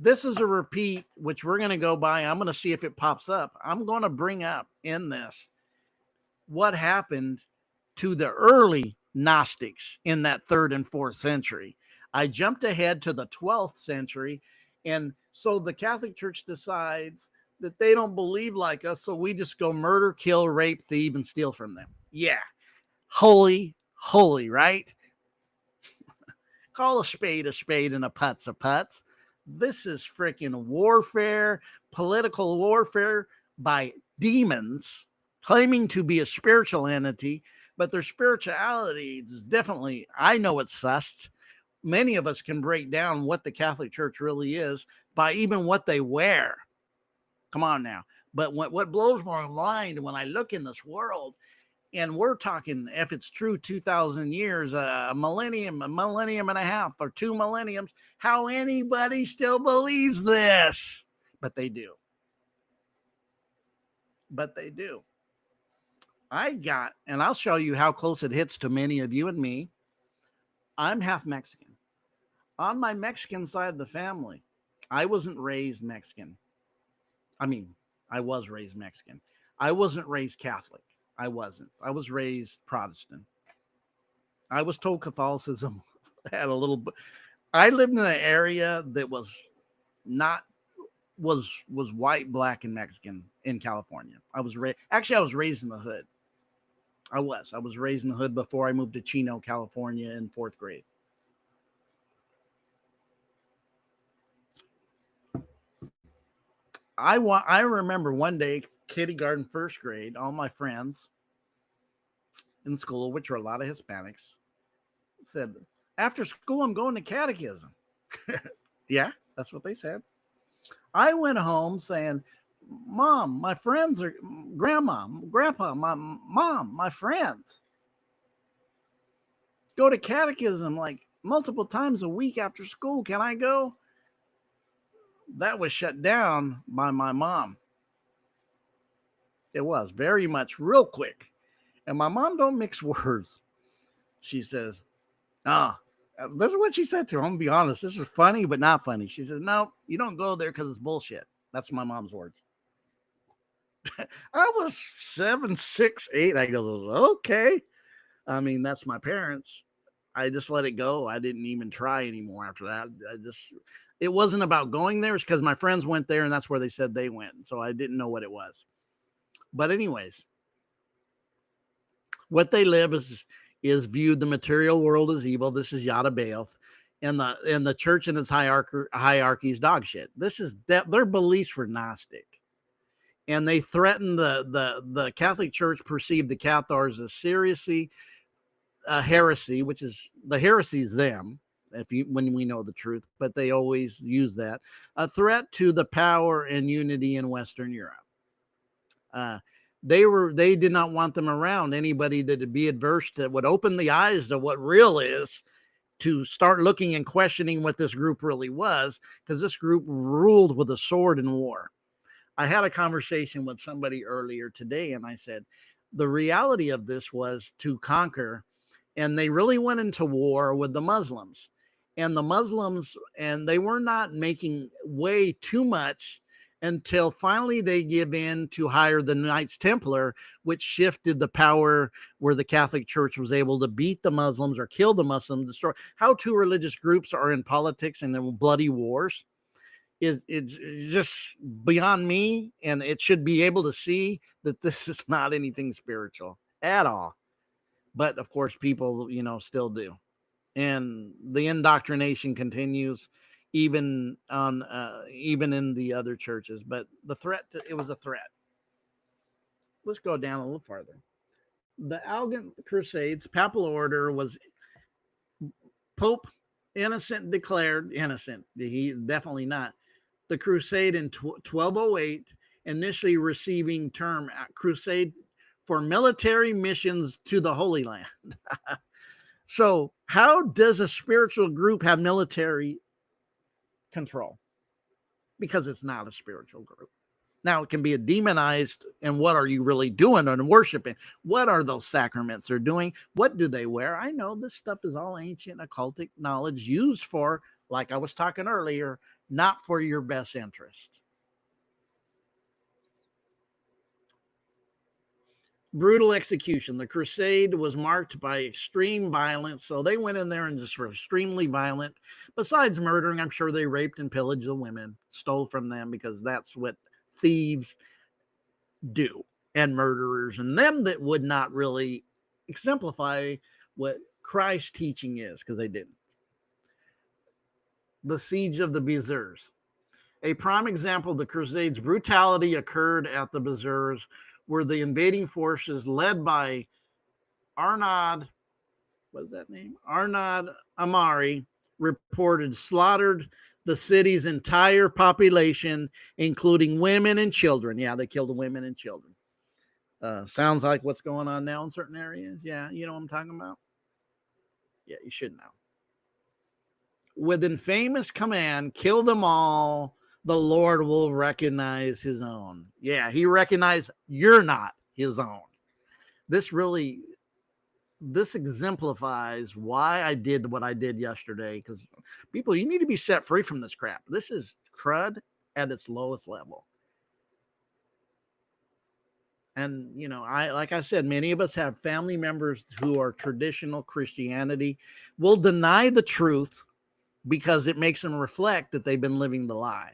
This is a repeat, which we're going to go by. I'm going to see if it pops up. I'm going to bring up in this what happened to the early Gnostics in that 3rd and 4th century. I jumped ahead to the 12th century, and so the Catholic Church decides that they don't believe like us, so we just go murder, kill, rape, thieve, and steal from them. Yeah. Holy, right? Call a spade and a putt's a putz. This is freaking warfare, political warfare by demons claiming to be a spiritual entity, but their spirituality is definitely, I know it's sussed. Many of us can break down what the Catholic Church really is by even what they wear. Come on now. But what blows my mind when I look in this world, and we're talking, if it's true, 2,000 years, a millennium and a half, or 2 millenniums, how anybody still believes this. But they do. And I'll show you how close it hits to many of you and me. I'm half Mexican. On my Mexican side of the family, I wasn't raised Mexican. I mean, I was raised Mexican. I wasn't raised Catholic. I wasn't. I was raised Protestant. I was told Catholicism had a little bit. I lived in an area that was white, black, and Mexican in California. I was raised in the hood. I was raised in the hood before I moved to Chino, California in 4th grade. I remember one day, kindergarten, 1st grade, all my friends in school, which were a lot of Hispanics, said, after school, I'm going to catechism. Yeah, That's what they said. I went home saying, Mom, my friends are, Grandma, Grandpa, my mom, my friends go to catechism like multiple times a week after school. Can I go? That was shut down by my mom. It was very much real quick. And my mom don't mix words. She says, this is what she said to her. I'm going to be honest. This is funny, but not funny. She says, no, you don't go there because it's bullshit. That's my mom's words. I was 7, 6, 8. I go, okay. I mean, that's my parents. I just let it go. I didn't even try anymore after that. It wasn't about going there. It's because my friends went there and that's where they said they went. So I didn't know what it was. But anyways, what they live is viewed the material world as evil. This is Yada Baoth. And the church and its hierarchy is dog shit. This is their beliefs were Gnostic. And they threatened the Catholic Church perceived the cathars as seriously heresy, which is the heresy is them, when we know the truth, but they always use that, a threat to the power and unity in Western Europe. They did not want them around. Anybody that would be adverse to would open the eyes to what real is, to start looking and questioning what this group really was, because this group ruled with a sword in war. I had a conversation with somebody earlier today, and I said, the reality of this was to conquer, and they really went into war with the Muslims. And the Muslims, and they were not making way too much until finally they give in to hire the Knights Templar, which shifted the power where the Catholic Church was able to beat the Muslims or kill the Muslims, destroy. How two religious groups are in politics and then bloody wars it's just beyond me, and it should be able to see that this is not anything spiritual at all. But of course, people, still do, and the indoctrination continues, even in the other churches. But it was a threat. Let's go down a little farther. The Albion Crusades, papal order was Pope Innocent declared innocent. He definitely not. The crusade in 1208, initially receiving term crusade for military missions to the Holy Land. So how does a spiritual group have military control? Because it's not a spiritual group. Now, it can be a demonized, and what are you really doing and worshiping? What are those sacraments they're doing? What do they wear? I know this stuff is all ancient occultic knowledge used for, like I was talking earlier, not for your best interest. Brutal execution. The crusade was marked by extreme violence, so they went in there and just were extremely violent. Besides murdering, I'm sure they raped and pillaged the women, stole from them, because that's what thieves do, and murderers, and them that would not really exemplify what Christ's teaching is, because they didn't. The siege of the Bazaars. A prime example of the Crusades' brutality occurred at the Bazaars, where the invading forces led by Arnaud, what's that name? Arnaud Amari, reported slaughtered the city's entire population, including women and children. Yeah, they killed the women and children. Sounds like what's going on now in certain areas. Yeah, you know what I'm talking about? Yeah, you should know. With infamous command, kill them all, the Lord will recognize his own. Yeah, he recognized you're not his own. This exemplifies why I did what I did yesterday, because people, you need to be set free from this crap. This is crud at its lowest level. And, like I said, many of us have family members who are traditional Christianity, will deny the truth because it makes them reflect that they've been living the lie.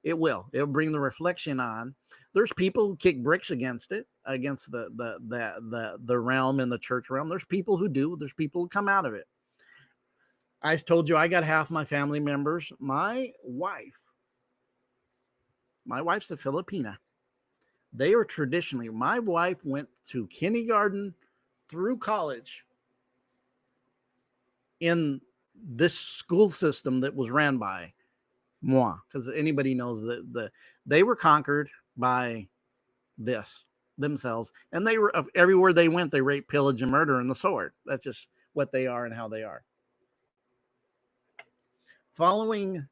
It'll bring the reflection on. There's people who kick bricks against it, against the realm and the church realm. There's people who do. There's people who come out of it. I told you I got half my family members. My wife's a Filipina. They are traditionally, my wife went to kindergarten through college in this school system that was ran by moi, because anybody knows that they were conquered by this themselves, and they were everywhere they went, they raped, pillage, and murder, and the sword. That's just what they are and how they are. Following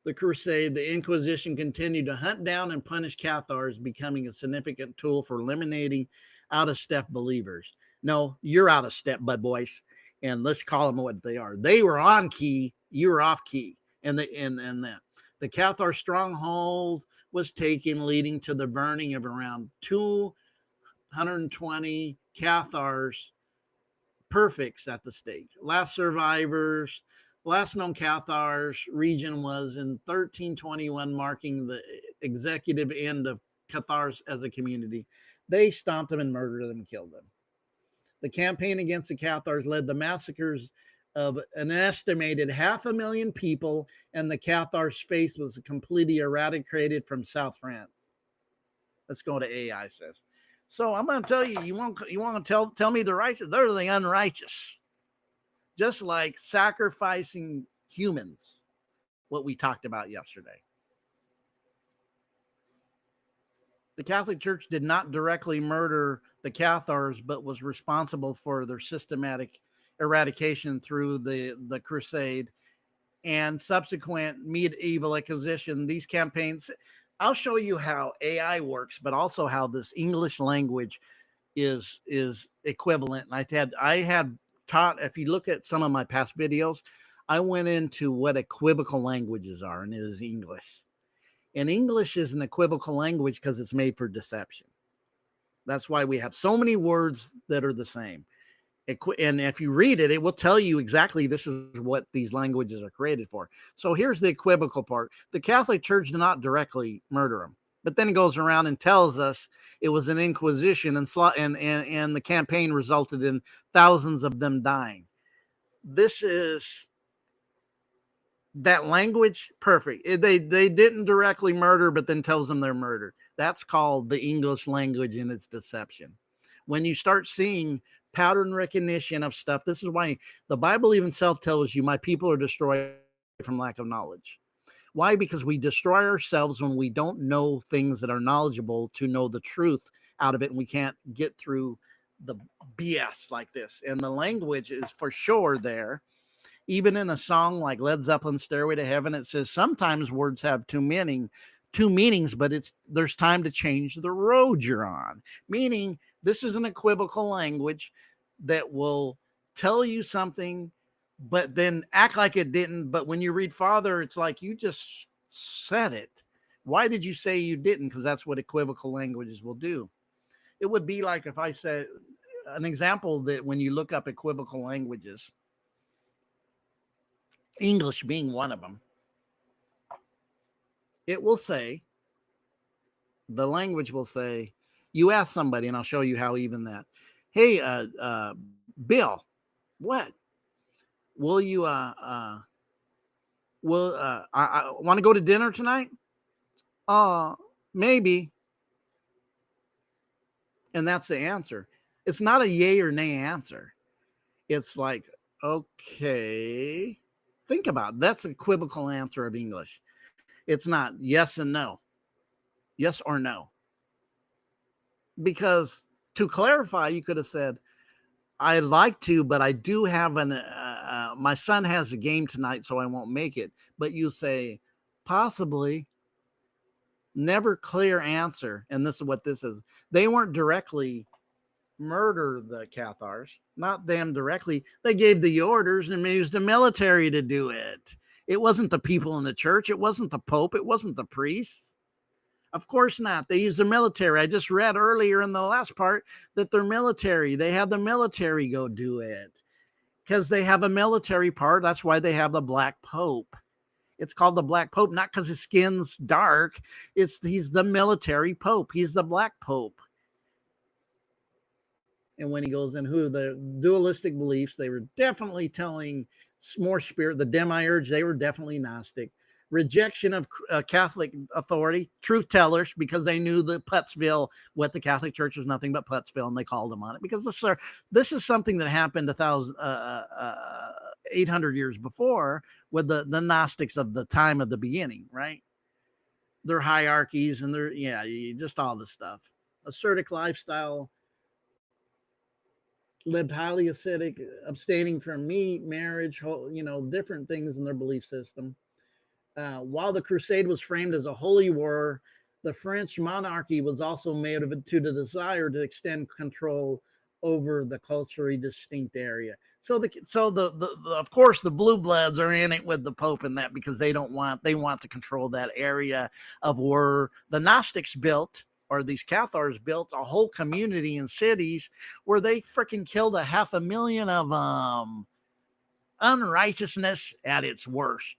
the crusade, the Inquisition continued to hunt down and punish cathars, becoming a significant tool for eliminating out-of-step believers. No, you're out of step, bud boys, and let's call them what they are. They were on key, you were off key, and the Cathar stronghold was taken, leading to the burning of around 220 cathars perfects at the stake. Last known Cathars region was in 1321, marking the executive end of Cathars as a community. They stomped them and murdered them and killed them. The campaign against the Cathars led to massacres of an estimated 500,000 people, and the Cathars' faith was completely eradicated from South France. Let's go to AI says. So I'm going to tell you, you want to tell me the righteous? They're the unrighteous. Just like sacrificing humans, what we talked about yesterday. The Catholic Church did not directly murder the Cathars, but was responsible for their systematic eradication through the crusade and subsequent medieval Inquisition. These campaigns, I'll show you how AI works, but also how this English language is equivalent. And I had taught, if you look at some of my past videos, I went into what equivocal languages are, and it is English. And English is an equivocal language because it's made for deception. That's why we have so many words that are the same. And if you read it, it will tell you exactly this is what these languages are created for. So here's the equivocal part. The Catholic Church did not directly murder them, but then it goes around and tells us it was an inquisition, and the campaign resulted in thousands of them dying. This is that language, perfect. They didn't directly murder, but then tells them they're murdered. That's called the English language and its deception. When you start seeing pattern recognition of stuff, this is why the Bible even self tells you, my people are destroyed from lack of knowledge. Why? Because we destroy ourselves when we don't know things that are knowledgeable to know the truth out of it, and we can't get through the BS like this. And the language is for sure there. Even in a song like Led Zeppelin's Stairway to Heaven, it says sometimes words have two meanings, but there's time to change the road you're on. Meaning, this is an equivocal language that will tell you something, but then act like it didn't. But when you read Father, it's like you just said it. Why did you say you didn't? Because that's what equivocal languages will do. It would be like if I said an example that when you look up equivocal languages, English being one of them, it will say, the language will say, you ask somebody, and I'll show you how even that. Hey, Bill, what? Will you, I want to go to dinner tonight? Maybe. And that's the answer. It's not a yay or nay answer. It's like, okay, think about it. That's an equivocal answer of English. It's not yes and no, yes or no. Because to clarify, you could have said, I'd like to, but I do have my son has a game tonight, so I won't make it. But you say, possibly, never clear answer. And this is what this is. They weren't directly murder the Cathars, not them directly. They gave the orders and used the military to do it. It wasn't the people in the church. It wasn't the Pope. It wasn't the priests. Of course not. They use the military. I just read earlier in the last part that they're military. They have the military go do it because they have a military part. That's why they have the Black Pope. It's called the Black Pope, not because his skin's dark. He's the military Pope. He's the Black Pope. And when he goes in the dualistic beliefs, they were definitely telling more spirit, the demiurge, they were definitely Gnostic. rejection of Catholic authority, truth tellers, because they knew that Puttsville, what the Catholic Church was nothing but Puttsville, and they called them on it because this is something that happened 800 years before with the Gnostics of the time of the beginning, right? Their hierarchies and their just all this stuff. Ascetic lifestyle, lived highly ascetic, abstaining from meat, marriage, different things in their belief system. While the crusade was framed as a holy war, the French monarchy was also made to the desire to extend control over the culturally distinct area. So of course the blue bloods are in it with the Pope and that because they want to control that area of where the Gnostics built, or these cathars built a whole community in cities where they freaking killed 500,000 of unrighteousness at its worst.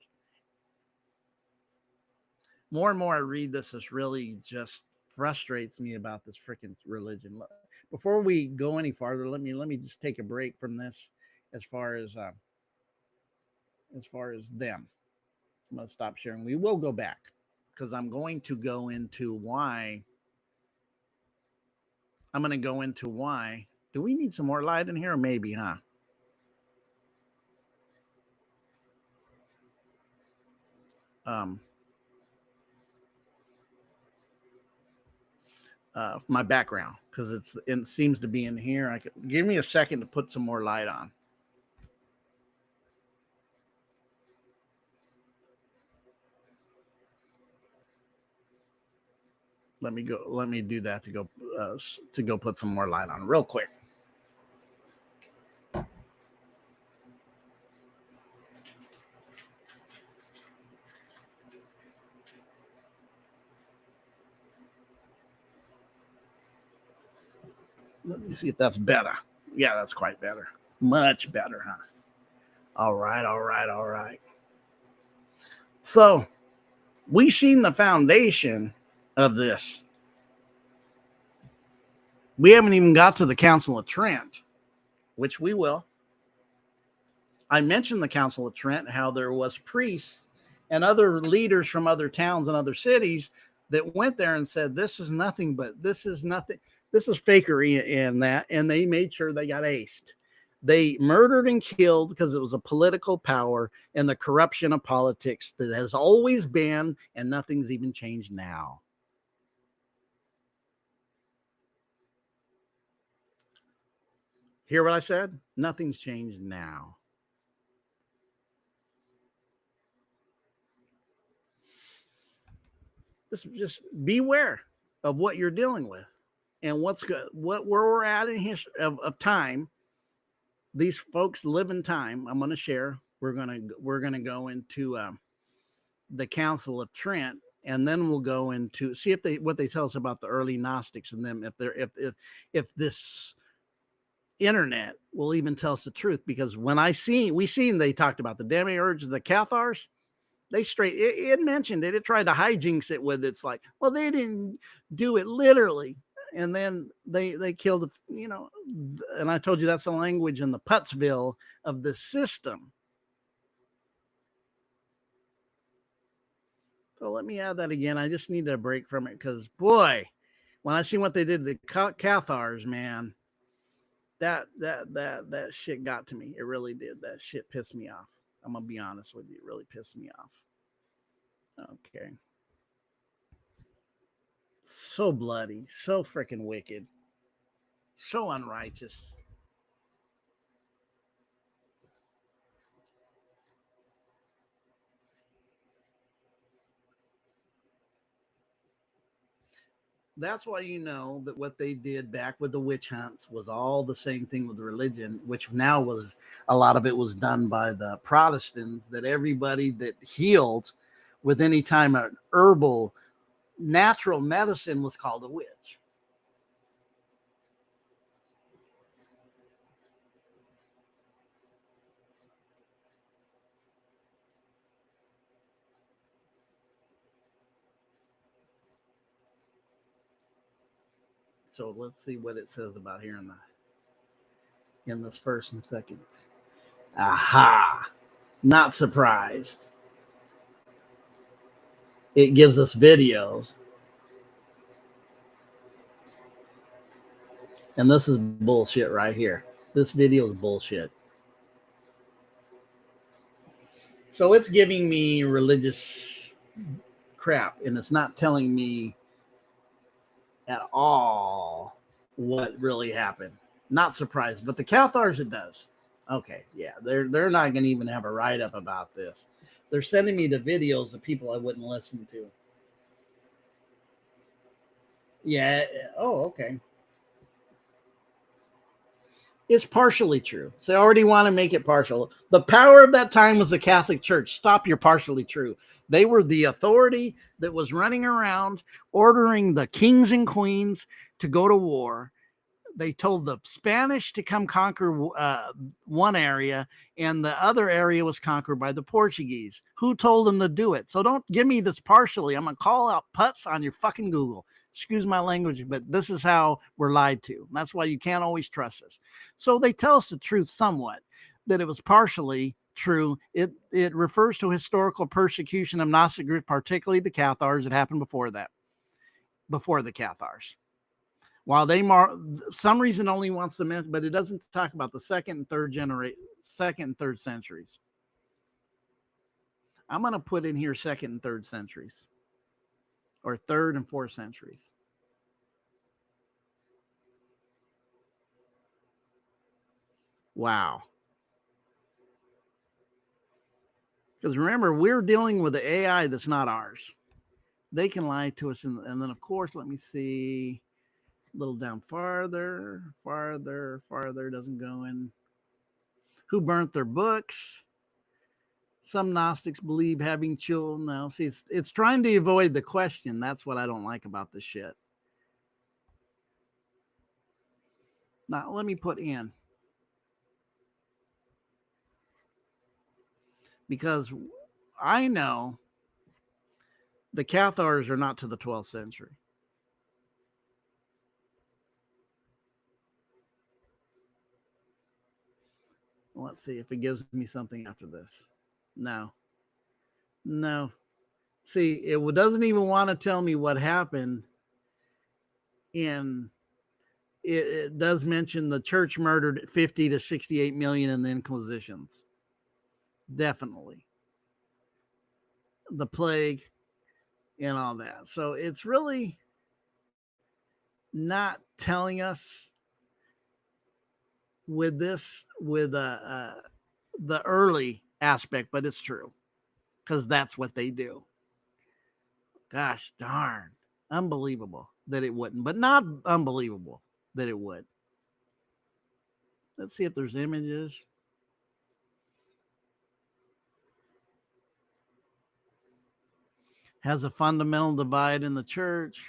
More and more I read this really just frustrates me about this freaking religion. Before we go any farther, let me just take a break from this as far as them. I'm going to stop sharing. We will go back because I'm going to go into why. I'm going to go into why. Do we need some more light in here? Maybe, huh? My background, because it seems to be in here. Give me a second to put some more light on. Let me do that to go put some more light on real quick. Let me see if that's better. Yeah, that's quite better. Much better, huh? All right. So we seen the foundation of this. We haven't even got to the Council of Trent, which we will. I mentioned the Council of Trent, how there was priests and other leaders from other towns and other cities that went there and said, this is fakery in that. And they made sure they got aced. They murdered and killed because it was a political power and the corruption of politics that has always been, and nothing's even changed now. Hear what I said? Nothing's changed now. Just beware of what you're dealing with and where we're at in history of time. These folks live in time. I'm going to share. We're going to go into the Council of Trent, and then we'll go into see what they tell us about the early Gnostics and them, if this internet will even tell us the truth. Because when we seen they talked about the demiurge, the cathars, they it mentioned it. It tried to hijinks it with it's like, well, they didn't do it literally, and then they killed and I told you that's the language in the Puttsville of the system. So let me add that again. I just need a break from it because boy, when I seen what they did to the cathars, man, that shit got to me. It really did. That shit pissed me off. I'm gonna be honest with you. It really pissed me off. Okay. So bloody, so freaking wicked, so unrighteous. That's why you know that what they did back with the witch hunts was all the same thing with religion, which now was a lot of it was done by the Protestants, that everybody that healed with any time of herbal natural medicine was called a witch. So let's see what it says about here in this first and second. Aha! Not surprised. it gives us videos. And this is bullshit right here. This video is bullshit. So it's giving me religious crap, and it's not telling me at all what really happened. Not surprised, but the cathars it does. Okay, yeah, they're not going to even have a write up about this. They're sending me the videos of people I wouldn't listen to. Yeah. Oh, okay. It's partially true. So I already want to make it partial. The power of that time was the Catholic Church. Stop your partially true. They were the authority that was running around ordering the kings and queens to go to war. They told the Spanish to come conquer one area, and the other area was conquered by the Portuguese. Who told them to do it? So don't give me this partially. I'm going to call out putz on your fucking Google. Excuse my language, but this is how we're lied to. That's why you can't always trust us. So they tell us the truth somewhat, that it was partially true. It refers to historical persecution of Gnostic groups, particularly the Cathars. It happened before that, before the Cathars. While they some reason only wants to mention, but it doesn't talk about the second and third centuries. I'm going to put in here second and third centuries, or third and fourth centuries. Wow. Because remember, we're dealing with the AI that's not ours. They can lie to us. And then, of course, let me see a little down farther, doesn't go in. Who burnt their books? Some Gnostics believe having children. No, see, it's trying to avoid the question. That's what I don't like about this shit. Now, let me put in. Because I know the Cathars are not to the 12th century. Let's see if it gives me something after this. No. See, it doesn't even want to tell me what happened. It does mention the church murdered 50 to 68 million in the Inquisitions. Definitely. The plague and all that. So it's really not telling us with the early aspect, but it's true because that's what they do. Gosh darn, unbelievable that it wouldn't, but not unbelievable that it would. Let's see if there's images. Has a fundamental divide in the church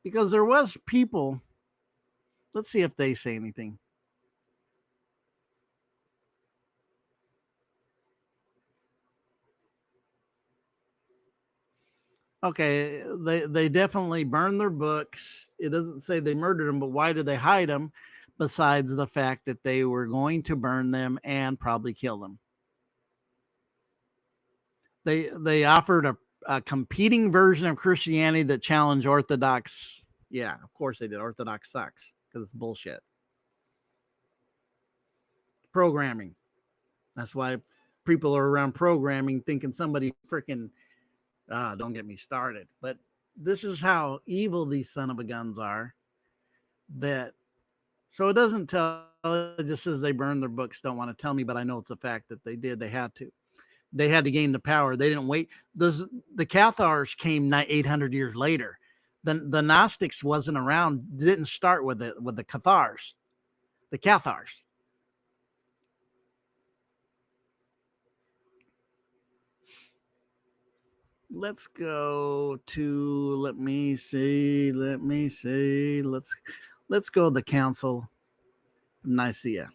because there was people. Let's see if they say anything. Okay, they definitely burned their books. It doesn't say they murdered them, but why did they hide them? Besides the fact that they were going to burn them and probably kill them. They offered a competing version of Christianity that challenged Orthodox. Yeah, of course they did. Orthodox sucks because it's bullshit. Programming. That's why people are around programming thinking somebody freaking, don't get me started. But this is how evil these son of a guns are. That so it doesn't tell, it just says they burned their books, don't want to tell me, but I know it's a fact that they did. They had to gain the power. They didn't wait. The Cathars came 800 years later. The Gnostics wasn't around, didn't start with the cathars. The Cathars. Let's go to, let me see. Let's go to the Council of Nicaea.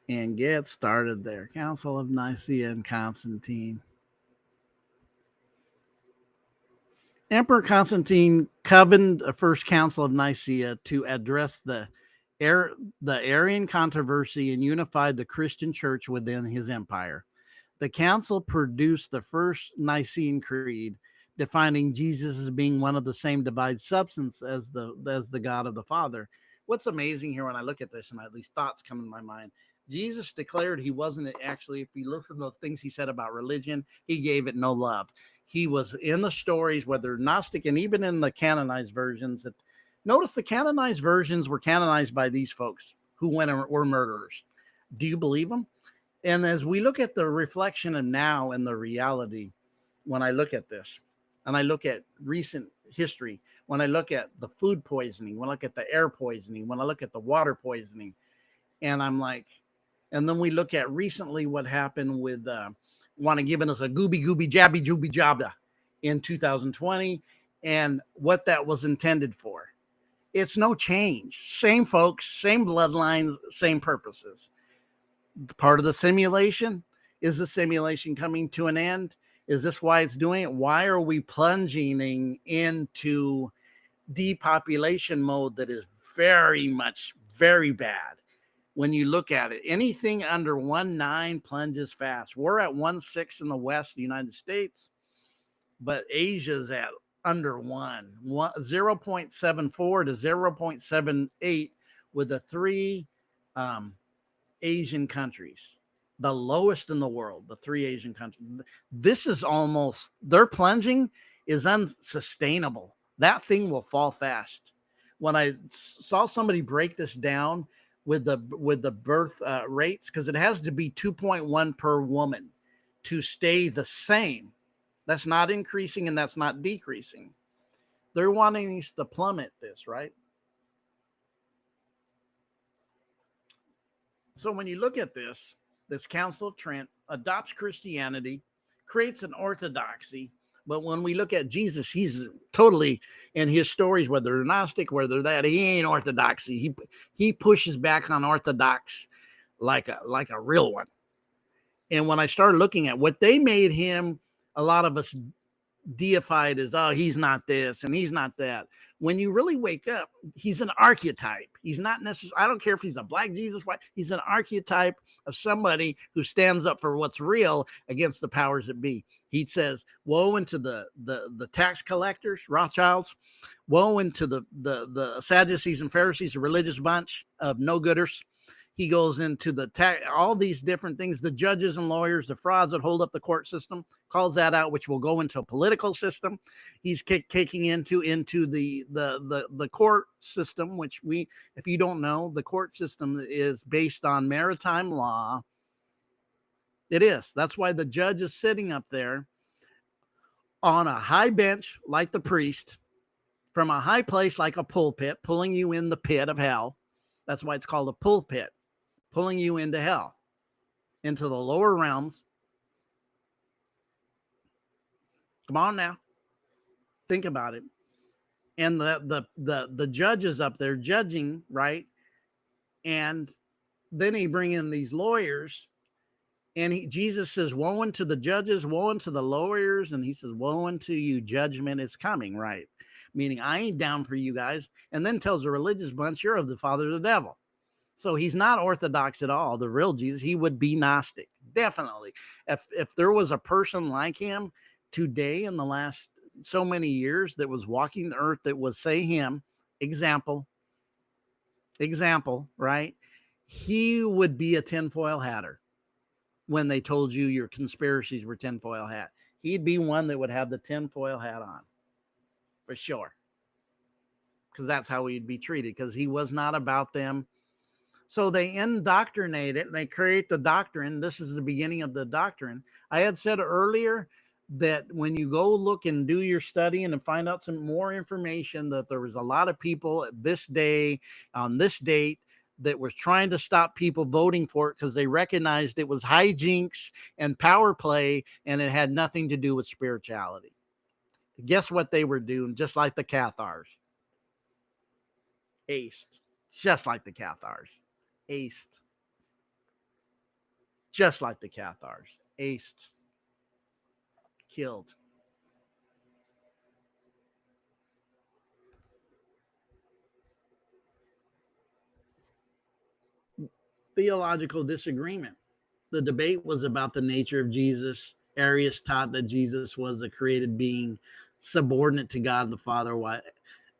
And get started there. Council of Nicaea and Constantine. Emperor Constantine convened a first Council of Nicaea to address the the Arian controversy and unified the Christian church within his empire. The council produced the first Nicene Creed, defining Jesus as being one of the same divine substance as the God of the Father. What's amazing here when I look at this and these thoughts come in my mind, Jesus declared he wasn't actually, if you look at the things he said about religion, he gave it no love. He was in the stories, whether Gnostic and even in the canonized versions, that notice the canonized versions were canonized by these folks who went and were murderers. Do you believe them? And as we look at the reflection of now and the reality, when I look at this and I look at recent history, when I look at the food poisoning, when I look at the air poisoning, when I look at the water poisoning, and I'm like, and then we look at recently what happened with want to giving us a gooby gooby jabby jooby jabba in 2020 and what that was intended for. It's no change. Same folks, same bloodlines, same purposes. Part of the simulation. Is the simulation coming to an end? Is this why it's doing it? Why are we plunging into depopulation mode that is very much very bad? When you look at it, anything under 1.9 plunges fast. We're at 1.6 in the West, the United States, but Asia's at under 0.74 to 0.78 with the three Asian countries, the lowest in the world, the three Asian countries. This is almost, their plunging is unsustainable. That thing will fall fast. When I saw somebody break this down with the birth rates, because it has to be 2.1 per woman to stay the same. That's not increasing and that's not decreasing. They're wanting us to plummet this, right? So when you look at this Council of Trent adopts Christianity, creates an orthodoxy. But when we look at Jesus, he's totally, in his stories, whether they're Gnostic, whether that, he ain't orthodoxy. He pushes back on orthodox like a real one. And when I started looking at what they made him, a lot of us deified as, oh, he's not this and he's not that. When you really wake up, he's an archetype. He's not necessarily, I don't care if he's a black Jesus, white, he's an archetype of somebody who stands up for what's real against the powers that be. He says, woe unto the tax collectors, Rothschilds, woe unto the Sadducees and Pharisees, a religious bunch of no-gooders. He goes into all these different things, the judges and lawyers, the frauds that hold up the court system, calls that out, which will go into a political system. He's kicking into the court system, which if you don't know, the court system is based on maritime law. It is. That's why the judge is sitting up there on a high bench like the priest, from a high place like a pulpit, pulling you in the pit of hell. That's why it's called a pulpit, pulling you into hell, into the lower realms. Come on now. Think about it. And the judge is up there judging, right? And then he bring in these lawyers, and Jesus says, woe unto the judges, woe unto the lawyers, and he says, woe unto you, judgment is coming, right? Meaning, I ain't down for you guys. And then tells the religious bunch, you're of the father of the devil. So he's not orthodox at all. The real Jesus, he would be Gnostic, definitely. If there was a person like him today in the last so many years that was walking the earth that would say him, example, right? He would be a tinfoil hatter when they told you your conspiracies were tinfoil hat. He'd be one that would have the tinfoil hat on, for sure. Because that's how he'd be treated, because he was not about them. So they indoctrinate it and they create the doctrine. This is the beginning of the doctrine. I had said earlier that when you go look and do your study and find out some more information, that there was a lot of people at this day, on this date, that was trying to stop people voting for it because they recognized it was hijinks and power play and it had nothing to do with spirituality. Guess what they were doing? Just like the cathars. Aced. Just like the cathars. Aced. Just like the cathars. Aced. Killed. Theological disagreement. The debate was about the nature of Jesus. Arius taught that Jesus was a created being subordinate to God the Father, while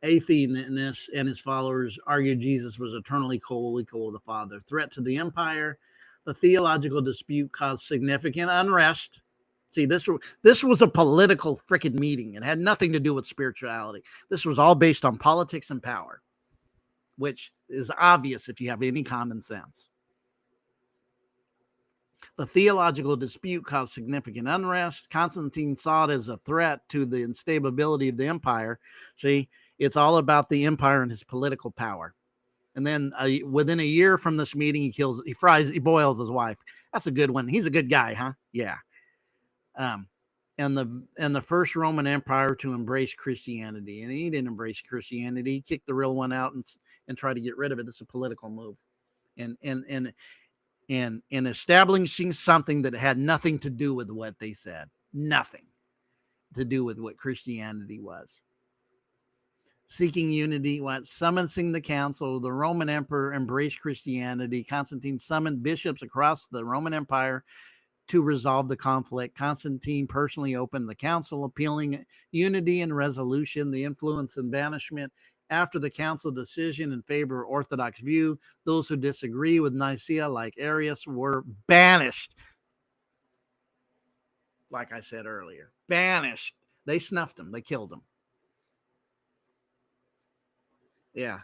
Athenius and his followers argued Jesus was eternally co-equal with the Father. Threat to the empire. The theological dispute caused significant unrest. See, this was a political freaking meeting. It had nothing to do with spirituality. This was all based on politics and power, which is obvious if you have any common sense. The theological dispute caused significant unrest. Constantine saw it as a threat to the instability of the empire. See, it's all about the empire and his political power. And then within a year from this meeting, he boils his wife. That's a good one. He's a good guy, huh? Yeah. And the first Roman Empire to embrace Christianity, and he didn't embrace Christianity. He kicked the real one out and tried to get rid of it. This is a political move, and establishing something that had nothing to do with what they said, nothing to do with what Christianity was. Seeking unity, summoning the council, the Roman emperor embraced Christianity. Constantine summoned bishops across the Roman Empire to resolve the conflict. Constantine personally opened the council, appealing unity and resolution, the influence and banishment. After the council decision in favor of Orthodox view, those who disagree with Nicaea, like Arius, were banished. Like I said earlier, banished. They snuffed them. They killed them. Yeah.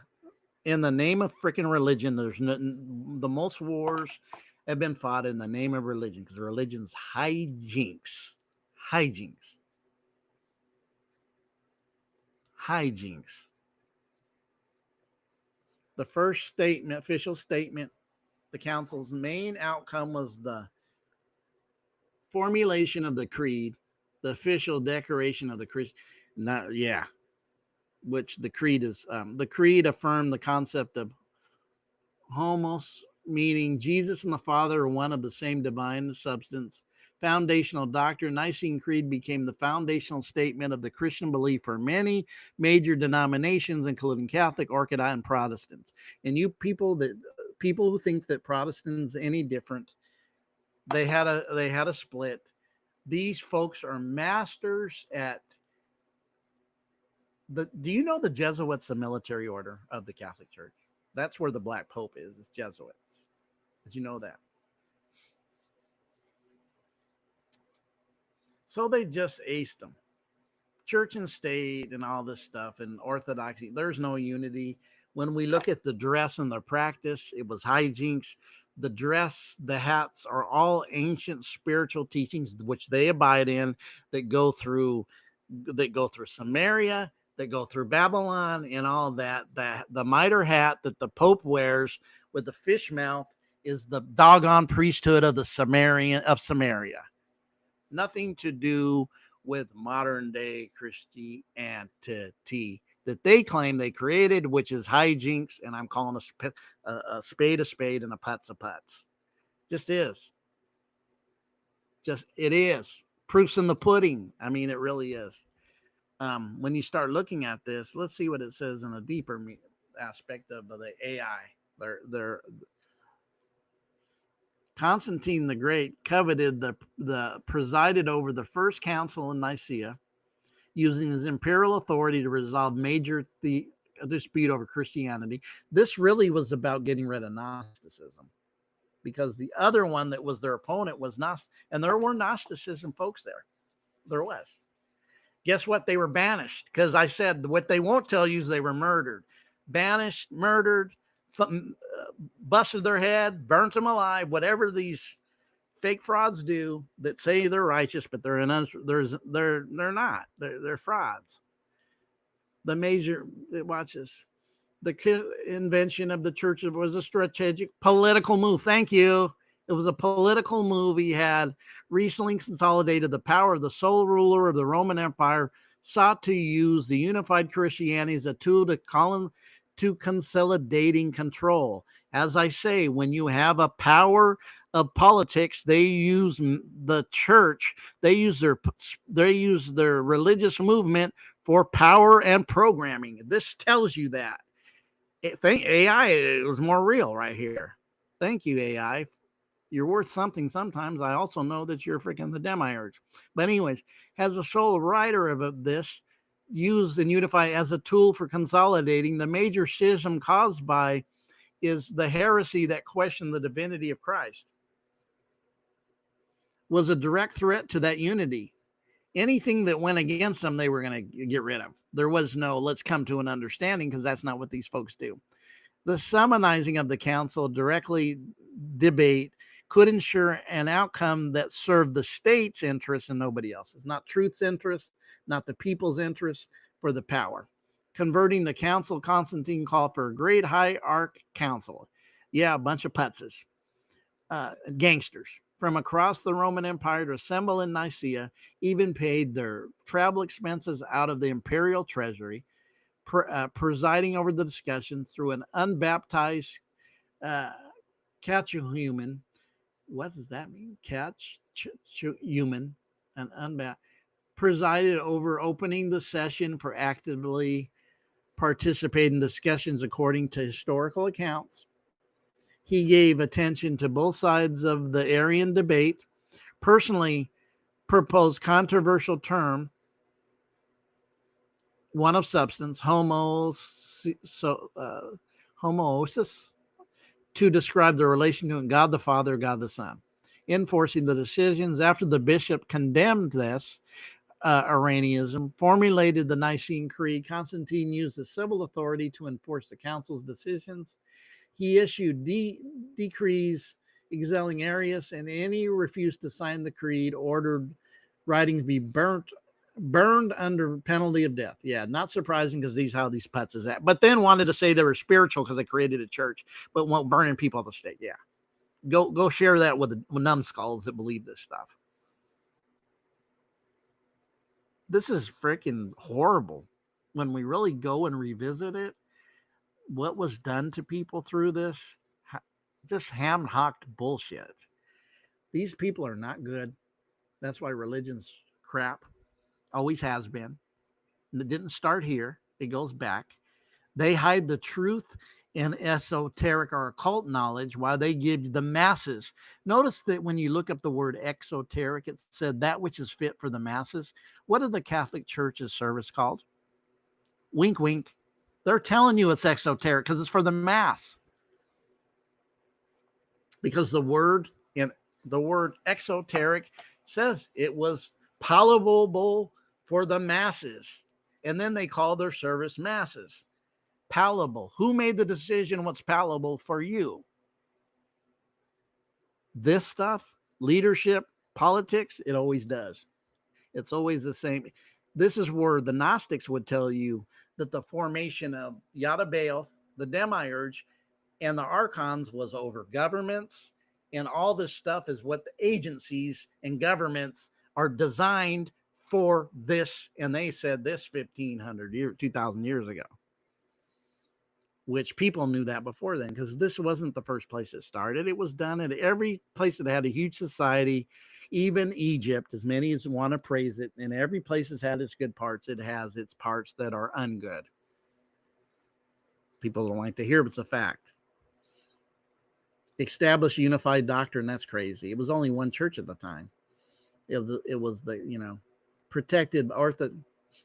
In the name of freaking religion, the most wars have been fought in the name of religion, because religion's hijinks. Hijinks. Hijinks. The first statement, official statement, the council's main outcome was the formulation of the creed, the official declaration of the Christian. Which the creed is. The creed affirmed the concept of homos, meaning Jesus and the Father are one of the same divine substance. Foundational doctrine. Nicene Creed became the foundational statement of the Christian belief for many major denominations, including Catholic, Orthodox, and Protestants. And you people who think that Protestants any different, they had a split. These folks are masters at do you know the Jesuits, the military order of the Catholic Church? That's where the Black Pope is. It's Jesuits. Did you know that? So they just aced them. Church and state and all this stuff and orthodoxy. There's no unity. When we look at the dress and the practice, it was hijinks. The dress, the hats are all ancient spiritual teachings which they abide in, that go through Samaria, that go through Babylon, and all that. The mitre hat that the Pope wears with the fish mouth is the doggone priesthood of Samaria. Nothing to do with modern day Christianity that they claim they created, which is hijinks, and I'm calling a spade and a putz a putz. Just is. It is. Proof's in the pudding. I mean, it really is. When you start looking at this, let's see what it says in a deeper aspect of the AI. They're Constantine the Great coveted the presided over the first council in Nicaea, using his imperial authority to resolve major dispute over Christianity. This really was about getting rid of Gnosticism, because the other one that was their opponent was Gnostic, and there were Gnosticism folks there. There was. Guess what? They were banished, because I said what they won't tell you is they were murdered, banished, murdered, busted their head, burnt them alive, whatever these fake frauds do that say they're righteous, but they're not. They're frauds. Watch this. The invention of the church was a strategic political move. Thank you. It was a political move. He had recently consolidated the power of the sole ruler of the Roman Empire, sought to use the unified Christianity as a tool to consolidating control. As I say, when you have a power of politics, they use the church, they use their religious movement for power and programming. This tells you that. AI was more real right here. Thank you, AI. You're worth something sometimes. I also know that you're freaking the demiurge. But anyways, has the sole writer of this used and unify as a tool for consolidating the major schism caused by is the heresy that questioned the divinity of Christ, was a direct threat to that unity. Anything that went against them, they were going to get rid of. There was no, let's come to an understanding, because that's not what these folks do. The summonizing of the council directly debate could ensure an outcome that served the state's interests and nobody else's, not truth's interest, not the people's interest, for the power. Converting the council, Constantine called for a great high arch council. Yeah, a bunch of putzes, gangsters from across the Roman Empire to assemble in Nicaea, even paid their travel expenses out of the imperial treasury, presiding over the discussion through an unbaptized catechumen. What does that mean? Catechumen, an unbaptized, presided over opening the session for actively participate in discussions according to historical accounts. He gave attention to both sides of the Arian debate, personally proposed controversial term, one of substance, homoousis, to describe the relation to God the Father, God the Son, enforcing the decisions. After the bishop condemned this Arianism, formulated the Nicene Creed, Constantine used the civil authority to enforce the council's decisions. He issued decrees exiling Arius, and any who refused to sign the creed ordered writings be burned under penalty of death. Yeah, not surprising, because these how these putts is at. But then wanted to say they were spiritual because they created a church, but won't burning people at the stake. Yeah, go share that with the numbskulls that believe this stuff. This is freaking horrible when we really go and revisit it. What was done to people through this, just ham-hocked bullshit. These people are not good. That's why religion's crap. Always has been. And it didn't start here. It goes back. They hide the truth in esoteric or occult knowledge while they give the masses. Notice that when you look up the word exoteric, it said that which is fit for the masses. What is the Catholic Church's service called? Wink, wink. They're telling you it's exoteric because it's for the mass. Because the word exoteric says it was palatable for the masses. And then they call their service masses. Palatable. Who made the decision what's palatable for you? This stuff, leadership, politics, it always does. It's always the same. This is where the Gnostics would tell you that the formation of Yada-Baoth, the demiurge, and the archons was over governments, and all this stuff is what the agencies and governments are designed for this. And they said this 1,500 years, 2,000 years ago, which people knew that before then, because this wasn't the first place it started. It was done at every place that had a huge society, even Egypt, as many as want to praise it. And every place has had its good parts. It has its parts that are ungood. People don't like to hear, but it's a fact. Establish unified doctrine. That's crazy. It was only one church at the time. It was the, protected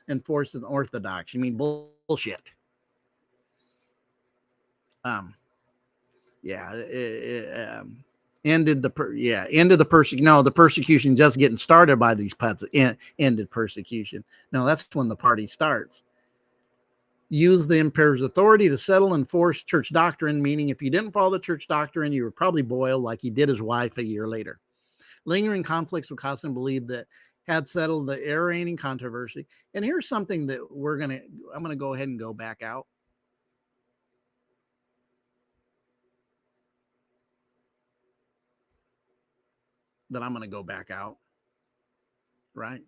enforced and orthodox. You mean bullshit. Ended the persecution. No, the persecution just getting started by these putts. Ended persecution. No, that's when the party starts. Use the emperor's authority to settle and enforce church doctrine, meaning if you didn't follow the church doctrine, you were probably boiled like he did his wife a year later. Lingering conflicts would cause him to believe that had settled the Arian controversy. And here's something that I'm going to go ahead and go back out. That I'm going to go back out. Right.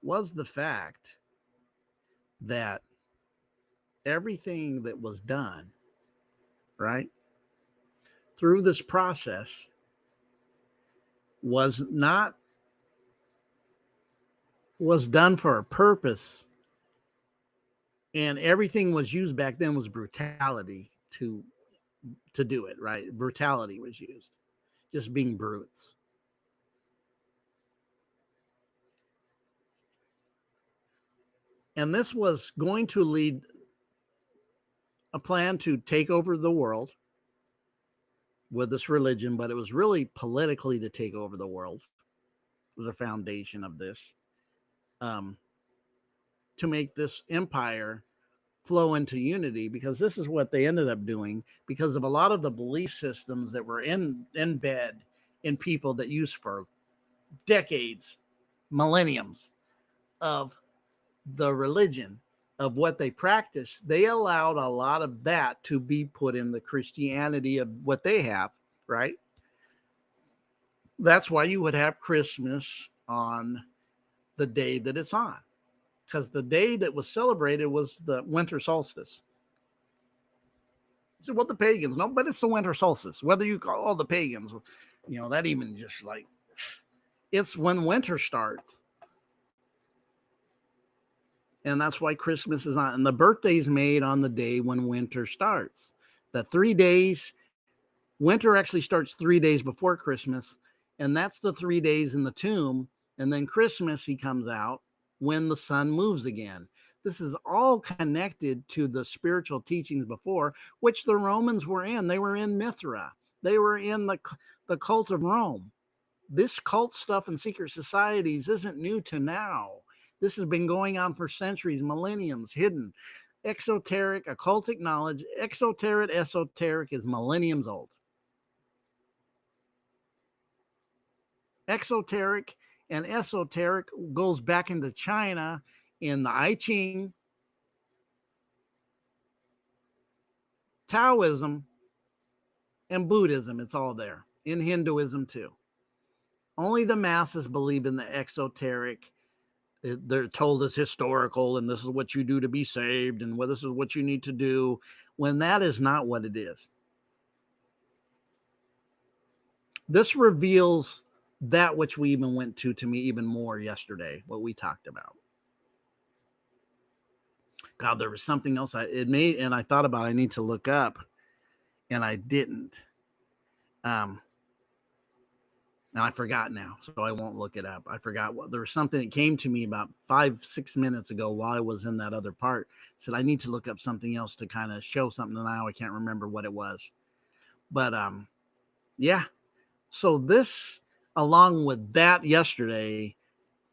Was the fact that everything that was done, right, through this process was done for a purpose, and everything was used back then was brutality to to do it, right? Brutality was used, just being brutes. And this was going to lead a plan to take over the world with this religion, but it was really politically to take over the world. It was a foundation of this, um, to make this empire flow into unity, because this is what they ended up doing because of a lot of the belief systems that were in bed in people that used for decades, millenniums of the religion of what they practiced. They allowed a lot of that to be put in the Christianity of what they have, right? That's why you would have Christmas on the day that it's on, because the day that was celebrated was the winter solstice. So what the pagans, no, but it's the winter solstice. Whether you call all the pagans, that even just like, it's when winter starts. And that's why Christmas is on. And the birthday's made on the day when winter starts. The 3 days, winter actually starts 3 days before Christmas. And that's the 3 days in the tomb. And then Christmas, he comes out when the sun moves again. This is all connected to the spiritual teachings before, which the Romans were in. They were in Mithra. They were in the cult of Rome. This cult stuff and secret societies isn't new to now. This has been going on for centuries, millenniums, hidden. Exoteric, occultic knowledge, esoteric is millenniums old. Exoteric and esoteric goes back into China in the I Ching, Taoism, and Buddhism. It's all there. In Hinduism too. Only the masses believe in the exoteric. They're told it's historical and this is what you do to be saved and this is what you need to do, when that is not what it is. This reveals that which we even went to me even more yesterday, what we talked about. God, there was something else and I thought about, I need to look up, and I didn't. And I forgot now, so I won't look it up. I forgot there was something that came to me about 5-6 minutes ago while I was in that other part. I said I need to look up something else to kind of show something, and now I can't remember what it was. But yeah. So this, along with that yesterday,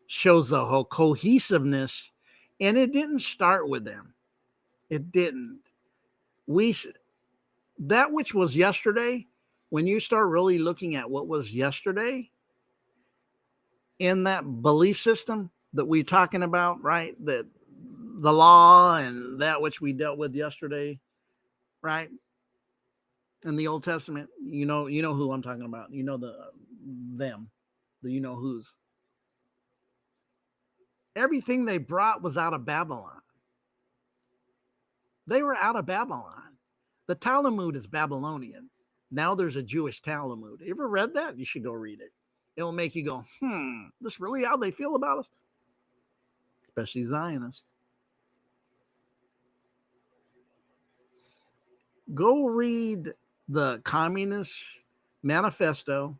shows the whole cohesiveness, and it didn't start with them. It didn't. That which was yesterday, when you start really looking at what was yesterday in that belief system that we're talking about, right? That the law and that which we dealt with yesterday, right? In the Old Testament, you know who I'm talking about. You know them, who's. Everything they brought was out of Babylon. They were out of Babylon. The Talmud is Babylonian. Now there's a Jewish Talmud. You ever read that? You should go read it. It'll make you go, this really how they feel about us? Especially Zionists. Go read the Communist Manifesto,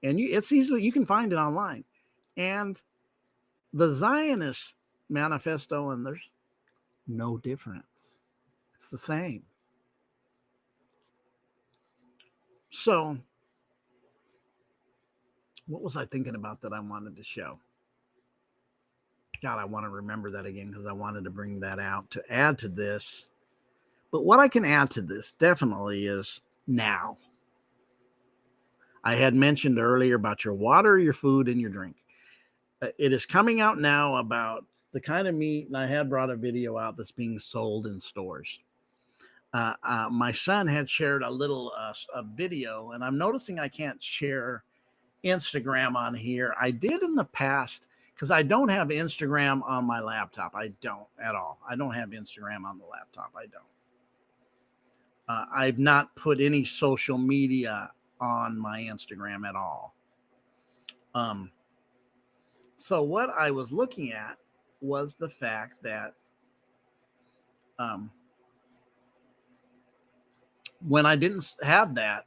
and it's easily, you can find it online. And the Zionist Manifesto, and there's no difference. It's the same. So, what was I thinking about that I wanted to show? God, I want to remember that again because I wanted to bring that out to add to this. But what I can add to this definitely is now. I had mentioned earlier about your water, your food, and your drink. It is coming out now about the kind of meat, and I had brought a video out that's being sold in stores. My son had shared a little a video, and I'm noticing I can't share Instagram on here. I did in the past because I don't have Instagram on my laptop. I don't at all. I don't have Instagram on the laptop. I don't. I've not put any social media on my Instagram at all. So what I was looking at was the fact that when I didn't have that.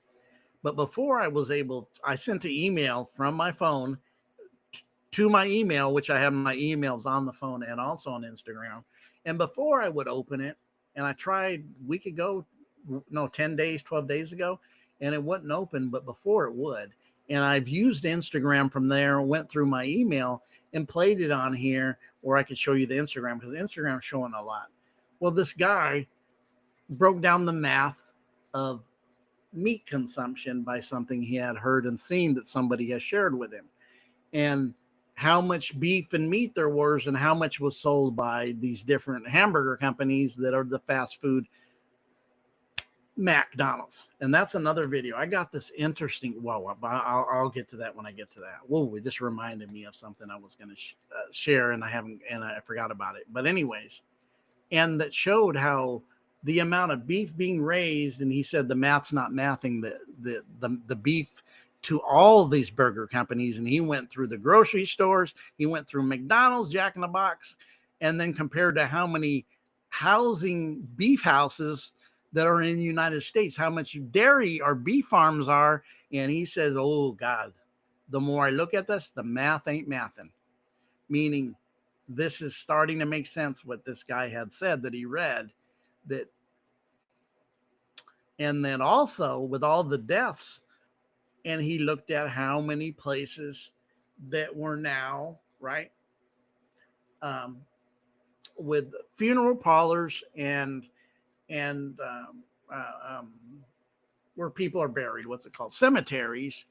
But before I sent an email from my phone to my email, which I have my emails on the phone and also on Instagram. And before I would open it, and I tried a week ago, no, 10 days, 12 days ago, and it wouldn't open, but before it would. And I've used Instagram from there, went through my email and played it on here where I could show you the Instagram, because Instagram's showing a lot. Well, this guy broke down the math of meat consumption by something he had heard and seen that somebody has shared with him, and how much beef and meat there was and how much was sold by these different hamburger companies that are the fast food McDonald's. And that's another video. I got this interesting, well, I'll get to that when I get to that. Whoa, it just reminded me of something I was going to share, and I forgot about it. But anyways, and that showed how the amount of beef being raised, and he said the math's not mathing the beef to all these burger companies. And he went through the grocery stores, he went through McDonald's, Jack in the Box, and then compared to how many housing beef houses that are in the United States, how much dairy or beef farms are. And he says, oh God, the more I look at this, the math ain't mathing. Meaning this is starting to make sense what this guy had said that he read, that, and then also with all the deaths, and he looked at how many places that were now, right, with funeral parlors and where people are buried, what's it called, cemeteries.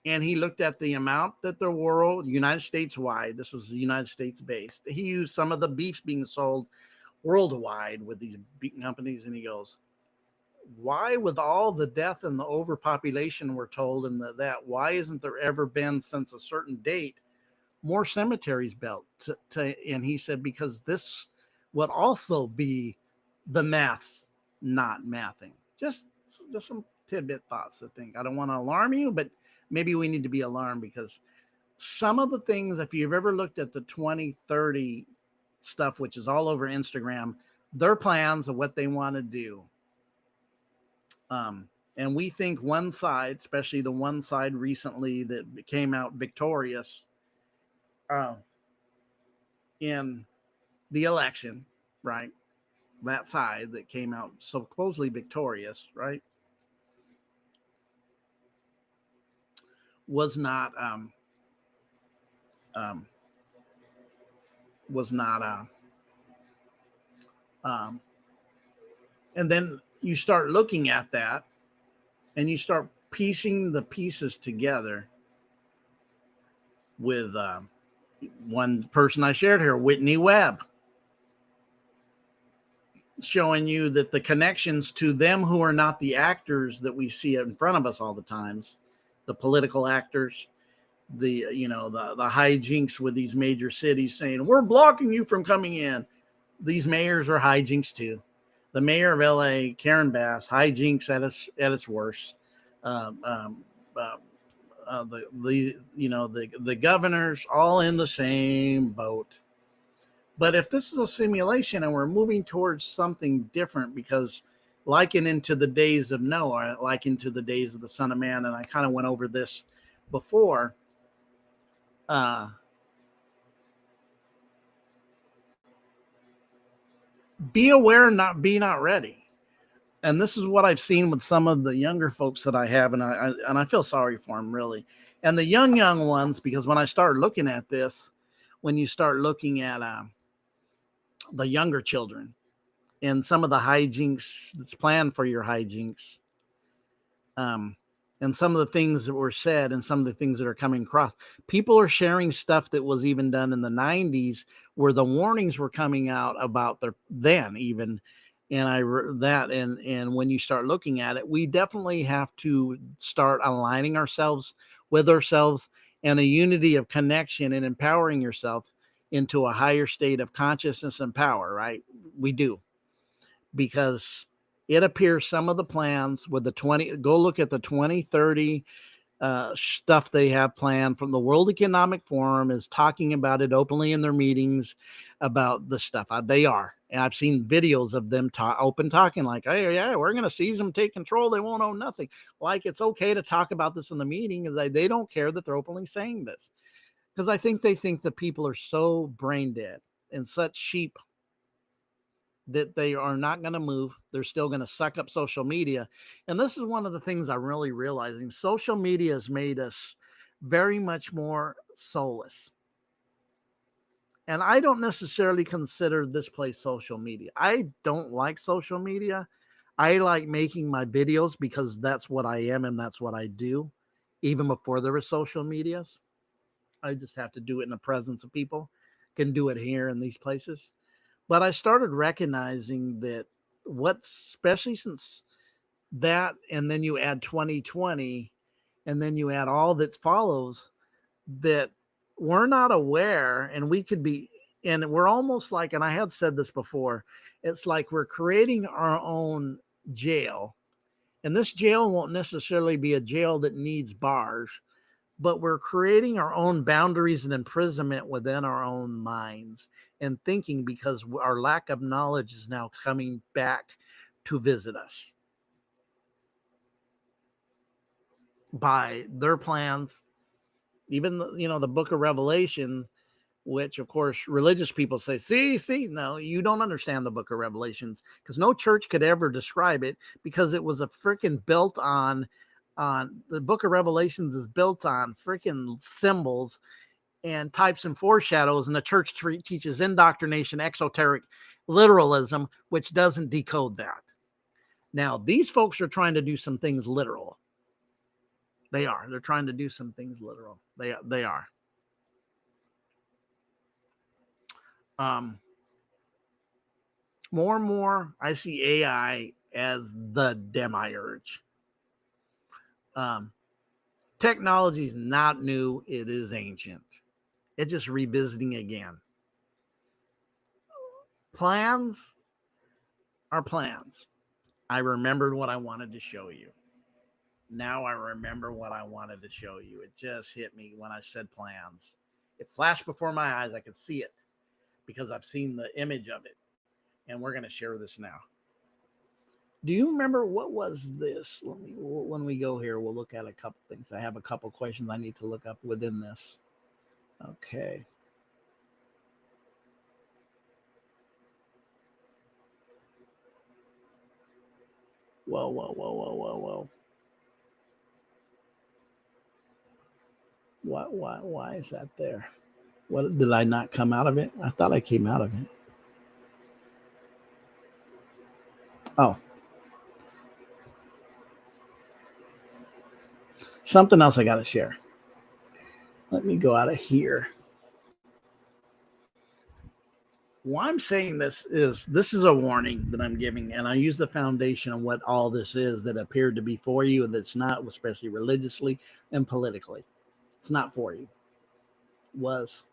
And he looked at the amount that the world, United States wide, this was the United States based, he used some of the beefs being sold worldwide with these beef companies, and he goes, why, with all the death and the overpopulation we're told, and that why isn't there ever been since a certain date more cemeteries built and he said, because this would also be the math not mathing. Just some tidbit thoughts to think. I don't want to alarm you, but maybe we need to be alarmed, because some of the things, if you've ever looked at the 2030 stuff, which is all over Instagram, their plans of what they want to do. And we think one side, especially the one side recently that came out victorious in the election, right? That side that came out supposedly victorious, right, was not and then you start looking at that and you start piecing the pieces together with one person I shared here, Whitney Webb, showing you that the connections to them who are not the actors that we see in front of us all the times, the political actors, the hijinks with these major cities saying, we're blocking you from coming in. These mayors are hijinks too. The mayor of LA, Karen Bass, hijinks at its worst. The governors all in the same boat. But if this is a simulation and we're moving towards something different, because liken into the days of Noah, like into the days of the Son of Man, and I kind of went over this before, be aware and be not ready. And this is what I've seen with some of the younger folks that I have, and I feel sorry for them, really. And the young ones, because when I start looking at this, when you start looking at the younger children and some of the hijinks that's planned for your hijinks, and some of the things that were said and some of the things that are coming across, people are sharing stuff that was even done in the 90s where the warnings were coming out about then even. And and when you start looking at it, we definitely have to start aligning ourselves with ourselves and a unity of connection and empowering yourself into a higher state of consciousness and power, right? We do. Because it appears some of the plans with go look at the 2030 stuff they have planned from the World Economic Forum is talking about it openly in their meetings about the stuff. They are. And I've seen videos of them open talking like, hey, yeah, we're going to seize them, take control. They won't own nothing. Like, it's okay to talk about this in the meeting. They don't care that they're openly saying this, because I think they think the people are so brain dead and such sheep that they are not going to move. They're still going to suck up social media. And this is one of the things I'm really realizing. Social media has made us very much more soulless. And I don't necessarily consider this place social media. I don't like social media. I like making my videos because that's what I am and that's what I do. Even before there was social medias, I just have to do it in the presence of people. Can do it here in these places. But I started recognizing that especially since that, and then you add 2020, and then you add all that follows, that we're not aware, and we could be, and we're almost like, and I had said this before, it's like we're creating our own jail. And this jail won't necessarily be a jail that needs bars, but we're creating our own boundaries and imprisonment within our own minds and thinking, because our lack of knowledge is now coming back to visit us by their plans. Even the book of Revelation, which of course religious people say, see, no, you don't understand the book of Revelations, because no church could ever describe it, because it was a freaking built on the book of Revelations is built on freaking symbols and types and foreshadows, and the church teaches indoctrination, exoteric literalism, which doesn't decode that. Now, these folks are trying to do some things literal. They are. They're trying to do some things literal. They are. More and more, I see AI as the demiurge. Technology is not new. It is ancient. It's just revisiting again. Plans are plans. I remembered what I wanted to show you. Now I remember what I wanted to show you. It just hit me when I said plans. It flashed before my eyes. I could see it because I've seen the image of it. And we're going to share this now. Do you remember what was this? When we go here, we'll look at a couple things. I have a couple questions I need to look up within this. Okay. Whoa. Why is that there? What, did I not come out of it? I thought I came out of it. Oh. Something else I got to share. Let me go out of here. Why I'm saying this is a warning that I'm giving, and I use the foundation of what all this is that appeared to be for you, and that's not, especially religiously and politically. It's not for you. Was.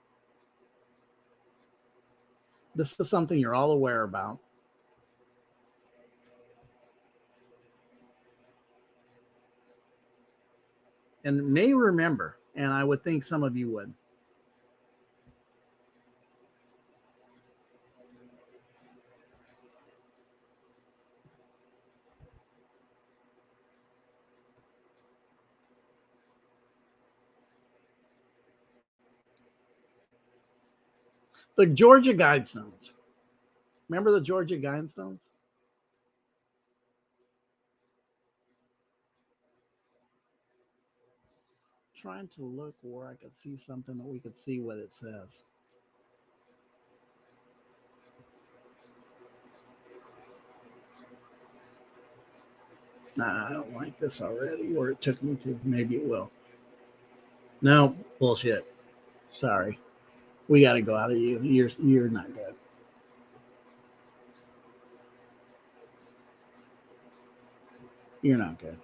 This is something you're all aware about. And may remember, and I would think some of you would. The Georgia Guidestones. Remember the Georgia Guidestones? Trying to look where I could see something that we could see what it says. Nah, I don't like this already, or it took me to. Maybe it will. No, bullshit. Sorry. We got to go out of you. You're not good. You're not good.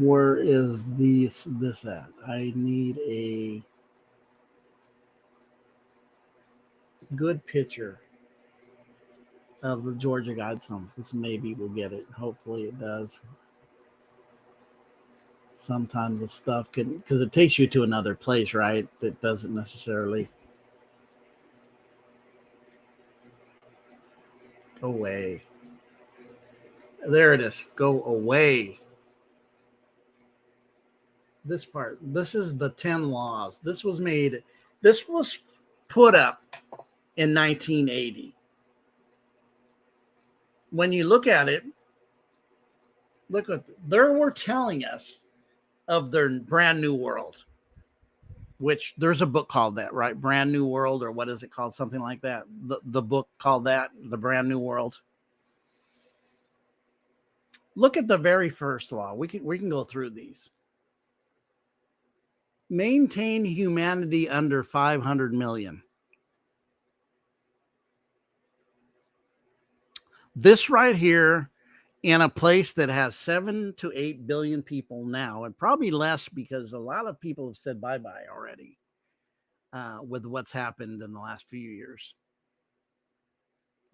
Where is this at? I need a good picture of the Georgia Guidestones. This maybe will get it. Hopefully it does. Sometimes the stuff can, because it takes you to another place, right? That doesn't necessarily. away. There it is. Go away. This part. This is the 10 laws. This was put up in 1980. When you look at it, look what they were telling us of their brand new world, which there's a book called that, right? Brand New World, or what is it called? Something like that. The book called that, The Brand New World. Look at the very first law. We can go through these. Maintain humanity under 500 million. This right here, in a place that has 7 to 8 billion people now, and probably less because a lot of people have said bye-bye already with what's happened in the last few years.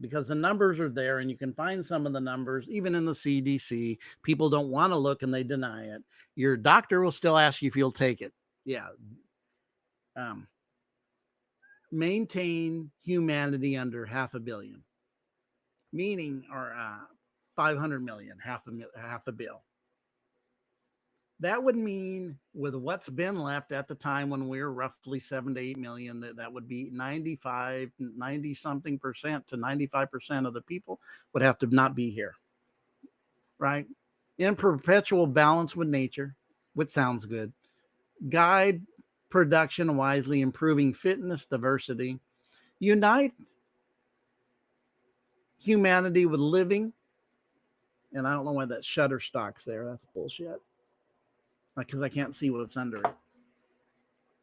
Because the numbers are there, and you can find some of the numbers, even in the CDC. People don't want to look, and they deny it. Your doctor will still ask you if you'll take it. Yeah. Maintain humanity under 500 million, meaning, or 500 million, half a bill. That would mean, with what's been left at the time when we were roughly 7 to 8 million, that would be 90 something percent to 95% of the people would have to not be here, right? In perpetual balance with nature, which sounds good. Guide production wisely, improving fitness, diversity. Unite humanity with living. And I don't know why that Shutterstock's there. That's bullshit. Because I can't see what's under it.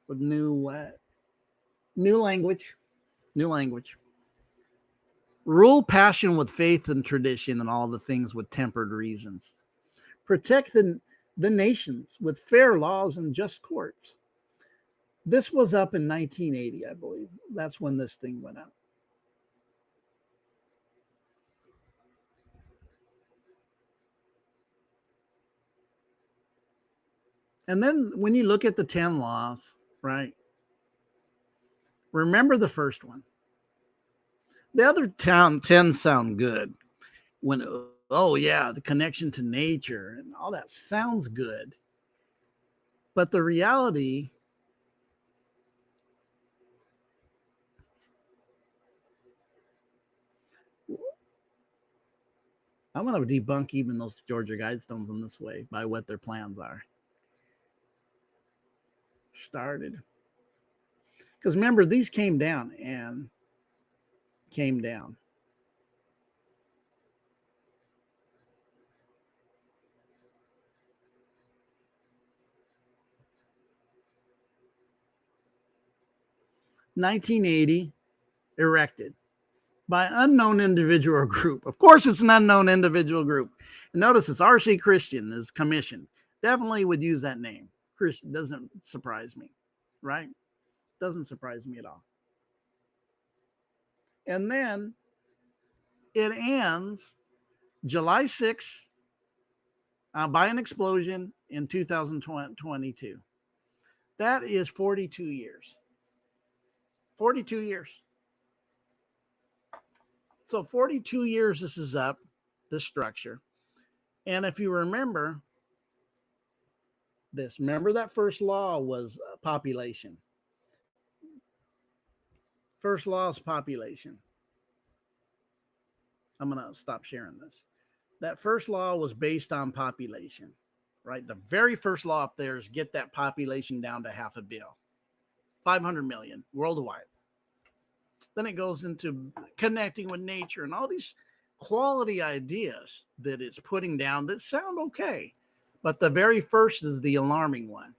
With new language. Rule passion with faith and tradition, and all the things with tempered reasons. Protect the nations with fair laws and just courts. This was up in 1980, I believe. That's when this thing went out. And then when you look at the 10 laws, right? Remember the first one. The other 10 sound good. When, oh yeah, the connection to nature and all that sounds good. But the reality, I'm going to debunk even those Georgia Guidestones in this way by what their plans are. Started. Because remember, these came down. 1980, erected by unknown individual or group. Of course, it's an unknown individual group. And notice it's R.C. Christian is commissioned. Definitely would use that name. Christian doesn't surprise me, right? Doesn't surprise me at all. And then it ends July 6th by an explosion in 2022. That is 42 years. 42 years. So 42 years this is up, this structure. And if you remember this, remember that first law was population. First law is population. I'm going to stop sharing this. That first law was based on population, right? The very first law up there is get that population down to 500 million, 500 million worldwide. Then it goes into connecting with nature and all these quality ideas that it's putting down that sound okay. But the very first is the alarming one.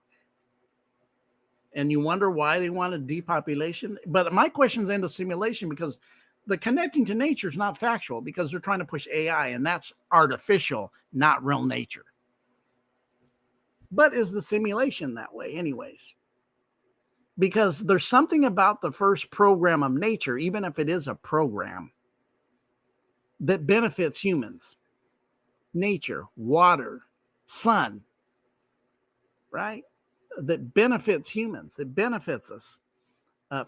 And you wonder why they wanted depopulation. But my question is into simulation, because the connecting to nature is not factual, because they're trying to push AI, and that's artificial, not real nature. But is the simulation that way anyways? Because there's something about the first program of nature, even if it is a program, that benefits humans. Nature, water, sun, right? That benefits humans. It benefits us.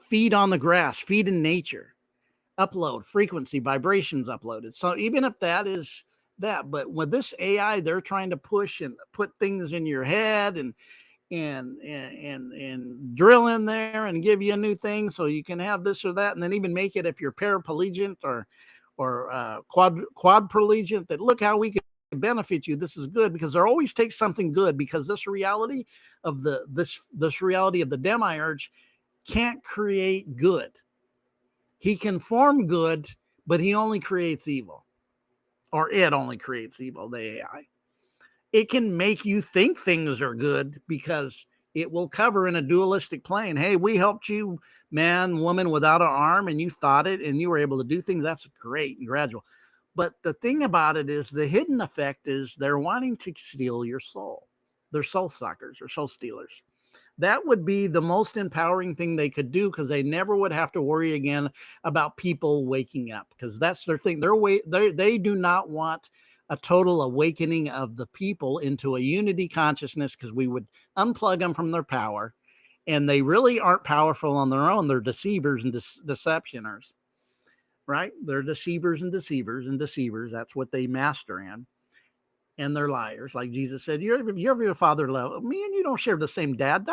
Feed on the grass, feed in nature. upload, frequency, vibrations uploaded. So even if that is that, but with this AI, they're trying to push and put things in your head and drill in there and give you a new thing so you can have this or that, and then even make it if you're paraplegic or quadplegic, that look how we can benefit you. This is good, because there always takes something good, because this reality of this reality of the demiurge can't create good. He can form good, but he only creates evil, or it only creates evil, the AI. It can make you think things are good because it will cover in a dualistic plane. Hey, we helped you, man, woman without an arm, and you thought it and you were able to do things. That's great and gradual. But the thing about it is, the hidden effect is they're wanting to steal your soul. They're soul suckers or soul stealers. That would be the most empowering thing they could do, because they never would have to worry again about people waking up, because that's their thing. They do not want a total awakening of the people into a unity consciousness, because we would unplug them from their power, and they really aren't powerful on their own. They're deceivers and deceptioners, right? They're deceivers and deceivers and deceivers. That's what they master in. And they're liars. Like Jesus said, your father love me, and you don't share the same dad.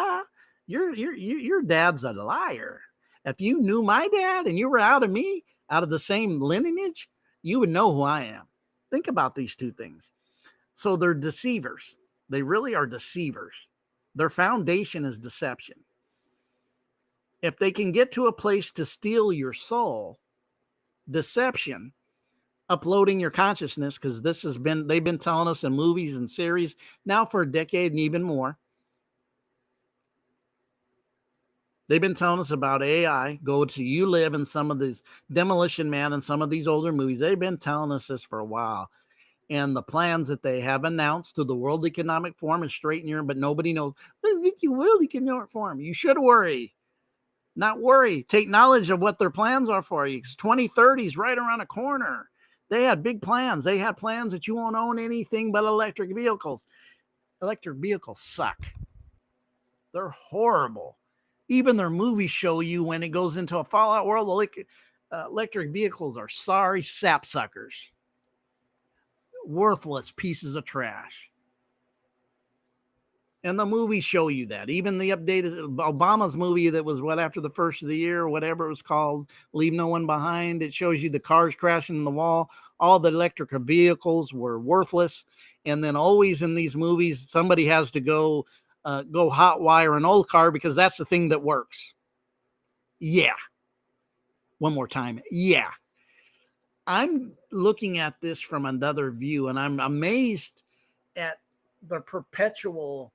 Your dad's a liar. If you knew my dad and you were out of me, out of the same lineage, you would know who I am. Think about these two things. So they're deceivers. They really are deceivers. Their foundation is deception. If they can get to a place to steal your soul, deception, uploading your consciousness, because they've been telling us in movies and series now for a decade and even more. They've been telling us about AI. Go to You Live in some of these, Demolition Man and some of these older movies. They've been telling us this for a while. And the plans that they have announced to the World Economic Forum and straighten your, but nobody knows. The World Economic Forum. You should worry. Not worry. Take knowledge of what their plans are for you. 2030 is right around the corner. They had big plans. They had plans that you won't own anything but electric vehicles. Electric vehicles suck. They're horrible. Even their movies show you when it goes into a Fallout world, electric vehicles are sorry sapsuckers. Worthless pieces of trash. And the movies show you that. Even the updated Obama's movie that was after the first of the year, or whatever it was called, Leave No One Behind. It shows you the cars crashing in the wall. All the electric vehicles were worthless. And then always in these movies, somebody has to go hot wire an old car, because that's the thing that works. Yeah. One more time. Yeah. I'm looking at this from another view, and I'm amazed at the perpetual,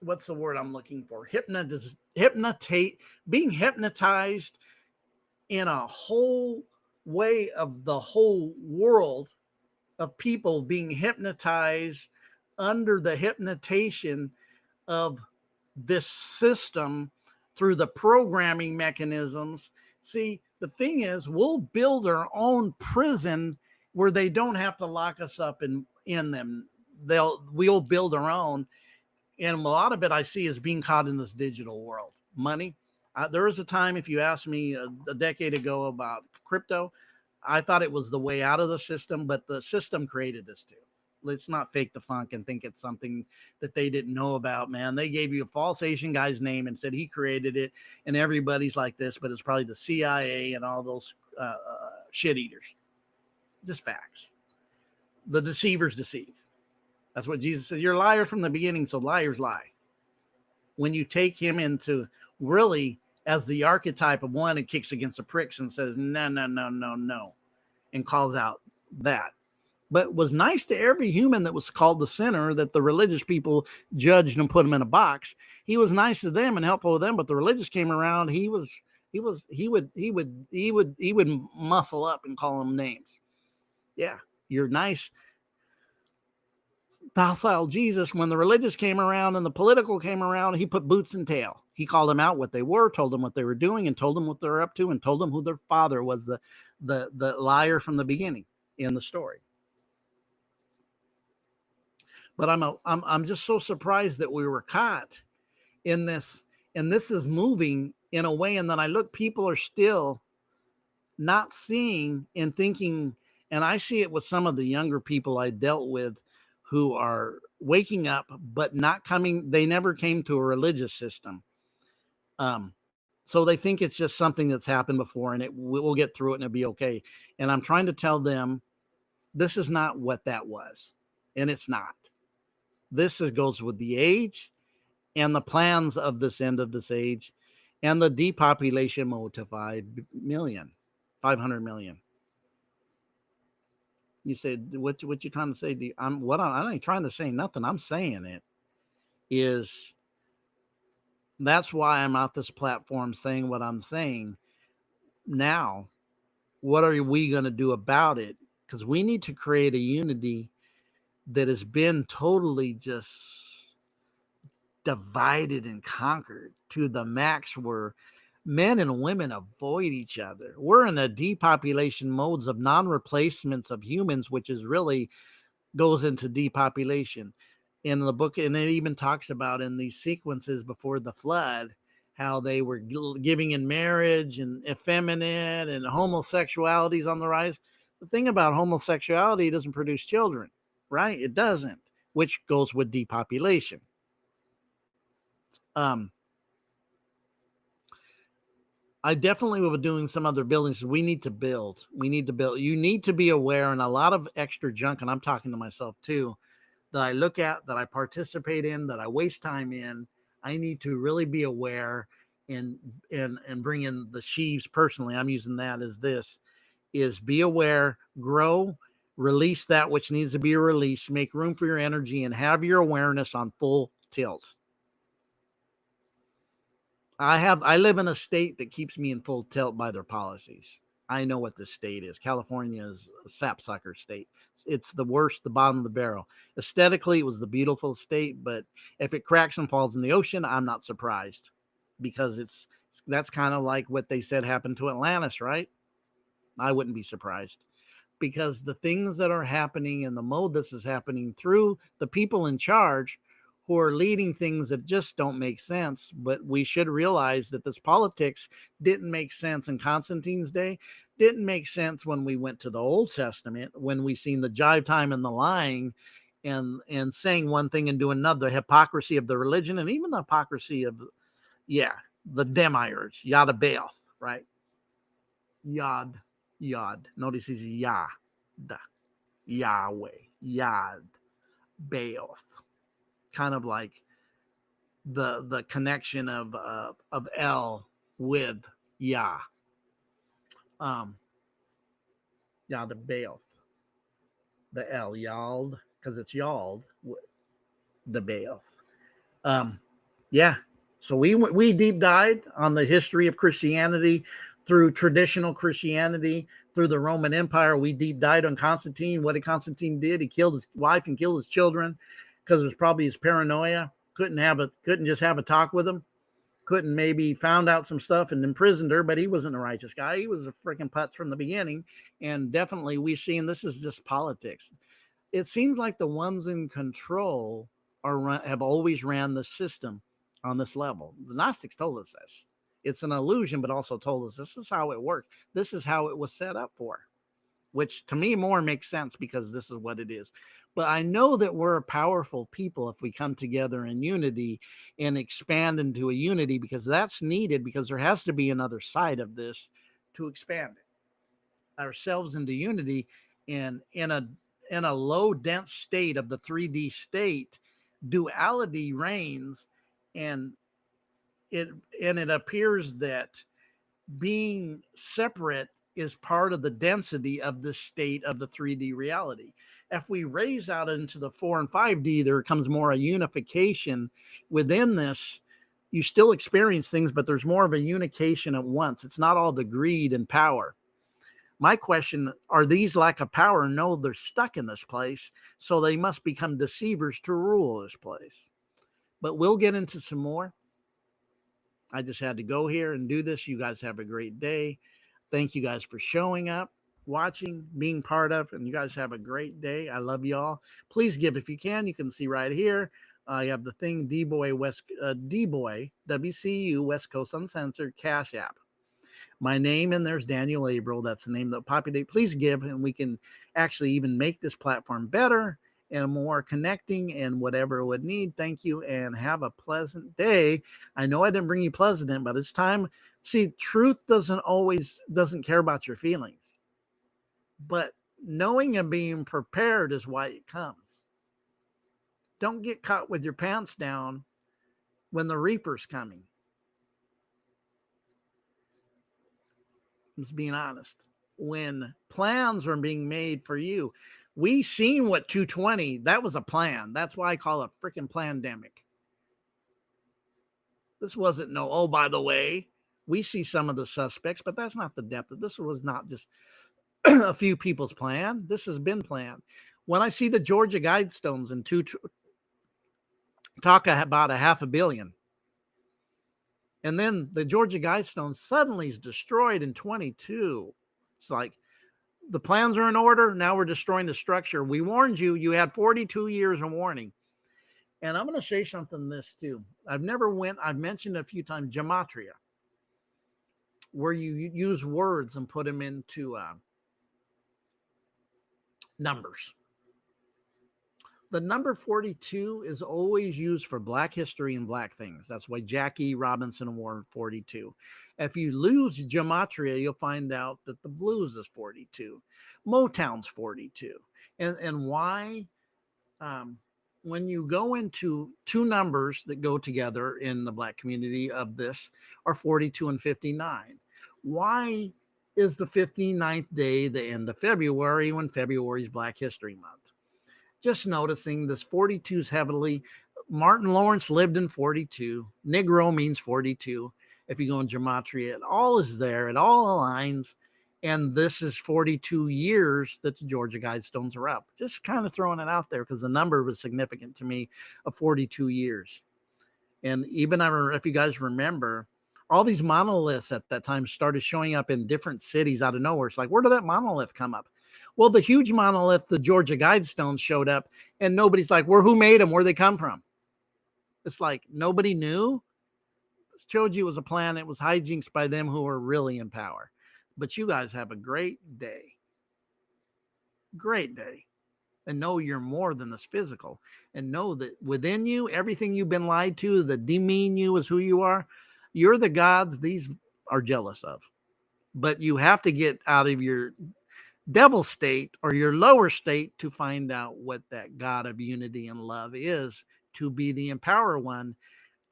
what's the word I'm looking for? Being hypnotized in a whole way of the whole world of people being hypnotized under the hypnotation of this system through the programming mechanisms. See, the thing is, we'll build our own prison where they don't have to lock us up in them. We'll build our own. And a lot of it I see is being caught in this digital world. Money. There was a time, if you asked me a decade ago about crypto, I thought it was the way out of the system, but the system created this too. Let's not fake the funk and think it's something that they didn't know about, man. They gave you a false Asian guy's name and said he created it, and everybody's like this, but it's probably the CIA and all those shit eaters. Just facts. The deceivers deceive. That's what Jesus said. You're a liar from the beginning, so liars lie. When you take him into really as the archetype of one, it kicks against the pricks and says, no, no, no, no, no, and calls out that. But was nice to every human that was called the sinner, that the religious people judged and put him in a box. He was nice to them and helpful to them, but the religious came around. He would muscle up and call them names. Yeah, you're nice, docile Jesus. When the religious came around and the political came around, he put boots and tail. He called them out what they were, told them what they were doing, and told them what they're up to, and told them who their father was, the liar from the beginning in the story. But I'm just so surprised that we were caught in this, and this is moving in a way. And then I look, people are still not seeing and thinking, and I see it with some of the younger people I dealt with who are waking up, but not coming, they never came to a religious system. So they think it's just something that's happened before and we'll get through it and it'll be okay. And I'm trying to tell them this is not what that was. And it's not. Goes with the age and the plans of this end of this age and the depopulation mode to 500 million. You said, what you trying to say? I ain't trying to say nothing. I'm saying it is, that's why I'm at this platform saying what I'm saying. Now, what are we going to do about it? Because we need to create a unity that has been totally just divided and conquered to the max, where men and women avoid each other. We're in a depopulation modes of non-replacements of humans, which is really goes into depopulation in the book. And it even talks about in these sequences before the flood, how they were giving in marriage and effeminate and homosexuality is on the rise. The thing about homosexuality, it doesn't produce children, right? It doesn't, which goes with depopulation. I definitely will be doing some other buildings. We need to build. You need to be aware, and a lot of extra junk, and I'm talking to myself too, that I look at, that I participate in, that I waste time in. I need to really be aware and bring in the sheaves personally. I'm using that as this is be aware, grow, release that which needs to be released, make room for your energy, and have your awareness on full tilt. I live in a state that keeps me in full tilt by their policies. I know what this state is. California is a sapsucker state. It's the worst, the bottom of the barrel. Aesthetically, it was the beautiful state, but if it cracks and falls in the ocean, I'm not surprised, because that's kind of like what they said happened to Atlantis, right? I wouldn't be surprised, because the things that are happening and the mode this is happening through the people in charge who are leading things that just don't make sense. But we should realize that this politics didn't make sense in Constantine's day, didn't make sense when we went to the Old Testament, when we seen the jive time and the lying and saying one thing and doing another, the hypocrisy of the religion, and even the hypocrisy of, the demiurge, Yada Baoth, right? Yod. Notice he's Yah, Yahweh, Yad, Baoth. Kind of like the connection of El with Yah. Yada Baoth. The El, Yald, because it's Yald, the Baoth. So we deep dived on the history of Christianity through traditional Christianity, through the Roman Empire. We deep dived on Constantine. What did Constantine did? He killed his wife and killed his children because it was probably his paranoia. Couldn't just have a talk with him. Couldn't maybe found out some stuff and imprisoned her, but he wasn't a righteous guy. He was a freaking putz from the beginning. And definitely we've seen this is just politics. It seems like the ones in control have always ran the system on this level. The Gnostics told us this. It's an illusion, but also told us this is how it works. This is how it was set up for, which to me more makes sense because this is what it is. But I know that we're a powerful people if we come together in unity and expand into a unity, because that's needed, because there has to be another side of this to expand it ourselves into unity. And in a low dense state of the 3D state, duality reigns, and it appears that being separate is part of the density of the state of the 3D reality. If we raise out into the 4 and 5D, there comes more a unification within this. You still experience things, but there's more of a unification at once. It's not all the greed and power. My question, are these lack of power? No, they're stuck in this place, so they must become deceivers to rule this place. But we'll get into some more. I just had to go here and do this. You guys have a great day. Thank you guys for showing up, watching, being part of, and you guys have a great day. I love y'all. Please give if you can. You can see right here. I have the thing, D-Boy West, D-Boy, WCU, West Coast Uncensored, Cash App. My name, and there's Daniel Abril. That's the name that populate. Please give, and we can actually even make this platform better and more connecting and whatever it would need. Thank you, and have a pleasant day. I know I didn't bring you pleasant, but it's time. See, truth doesn't care about your feelings, but knowing and being prepared is why it comes. Don't get caught with your pants down when the reaper's coming. Just being honest. When plans are being made for you, we seen what 220, that was a plan. That's why I call it a freaking pandemic. This wasn't no, oh, by the way, we see some of the suspects, but that's not the depth. This was not just a few people's plan. This has been planned. When I see the Georgia Guidestones and talk about $500 million, and then the Georgia Guidestones suddenly is destroyed in 22. It's like the plans are in order. Now we're destroying the structure. We warned you. You had 42 years of warning. And I'm going to say something this too. I've mentioned a few times gematria, where you use words and put them into numbers. The number 42 is always used for Black history and Black things. That's why Jackie Robinson wore 42. If you lose gematria, you'll find out that the blues is 42. Motown's 42. And why? When you go into two numbers that go together in the Black community of this are 42 and 59. Why is the 59th day the end of February when February is Black History Month? Just noticing this 42 is heavily, Martin Lawrence lived in 42. Negro means 42. If you go in gematria, it all is there. It all aligns. And this is 42 years that the Georgia Guidestones are up. Just kind of throwing it out there because the number was significant to me of 42 years. And even if you guys remember, all these monoliths at that time started showing up in different cities out of nowhere. It's like, where did that monolith come up? Well, the huge monolith, the Georgia Guidestones, showed up, and nobody's like, who made them? Where they come from? It's like nobody knew. It showed you it was a plan. It was hijinks by them who were really in power. But you guys have a great day. Great day. And know you're more than this physical. And know that within you, everything you've been lied to, that demean you as who you are, you're the gods these are jealous of. But you have to get out of your devil state or your lower state to find out what that God of unity and love is, to be the empower one.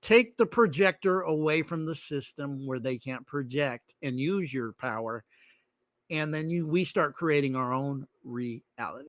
Take the projector away from the system where they can't project and use your power. And then we start creating our own reality.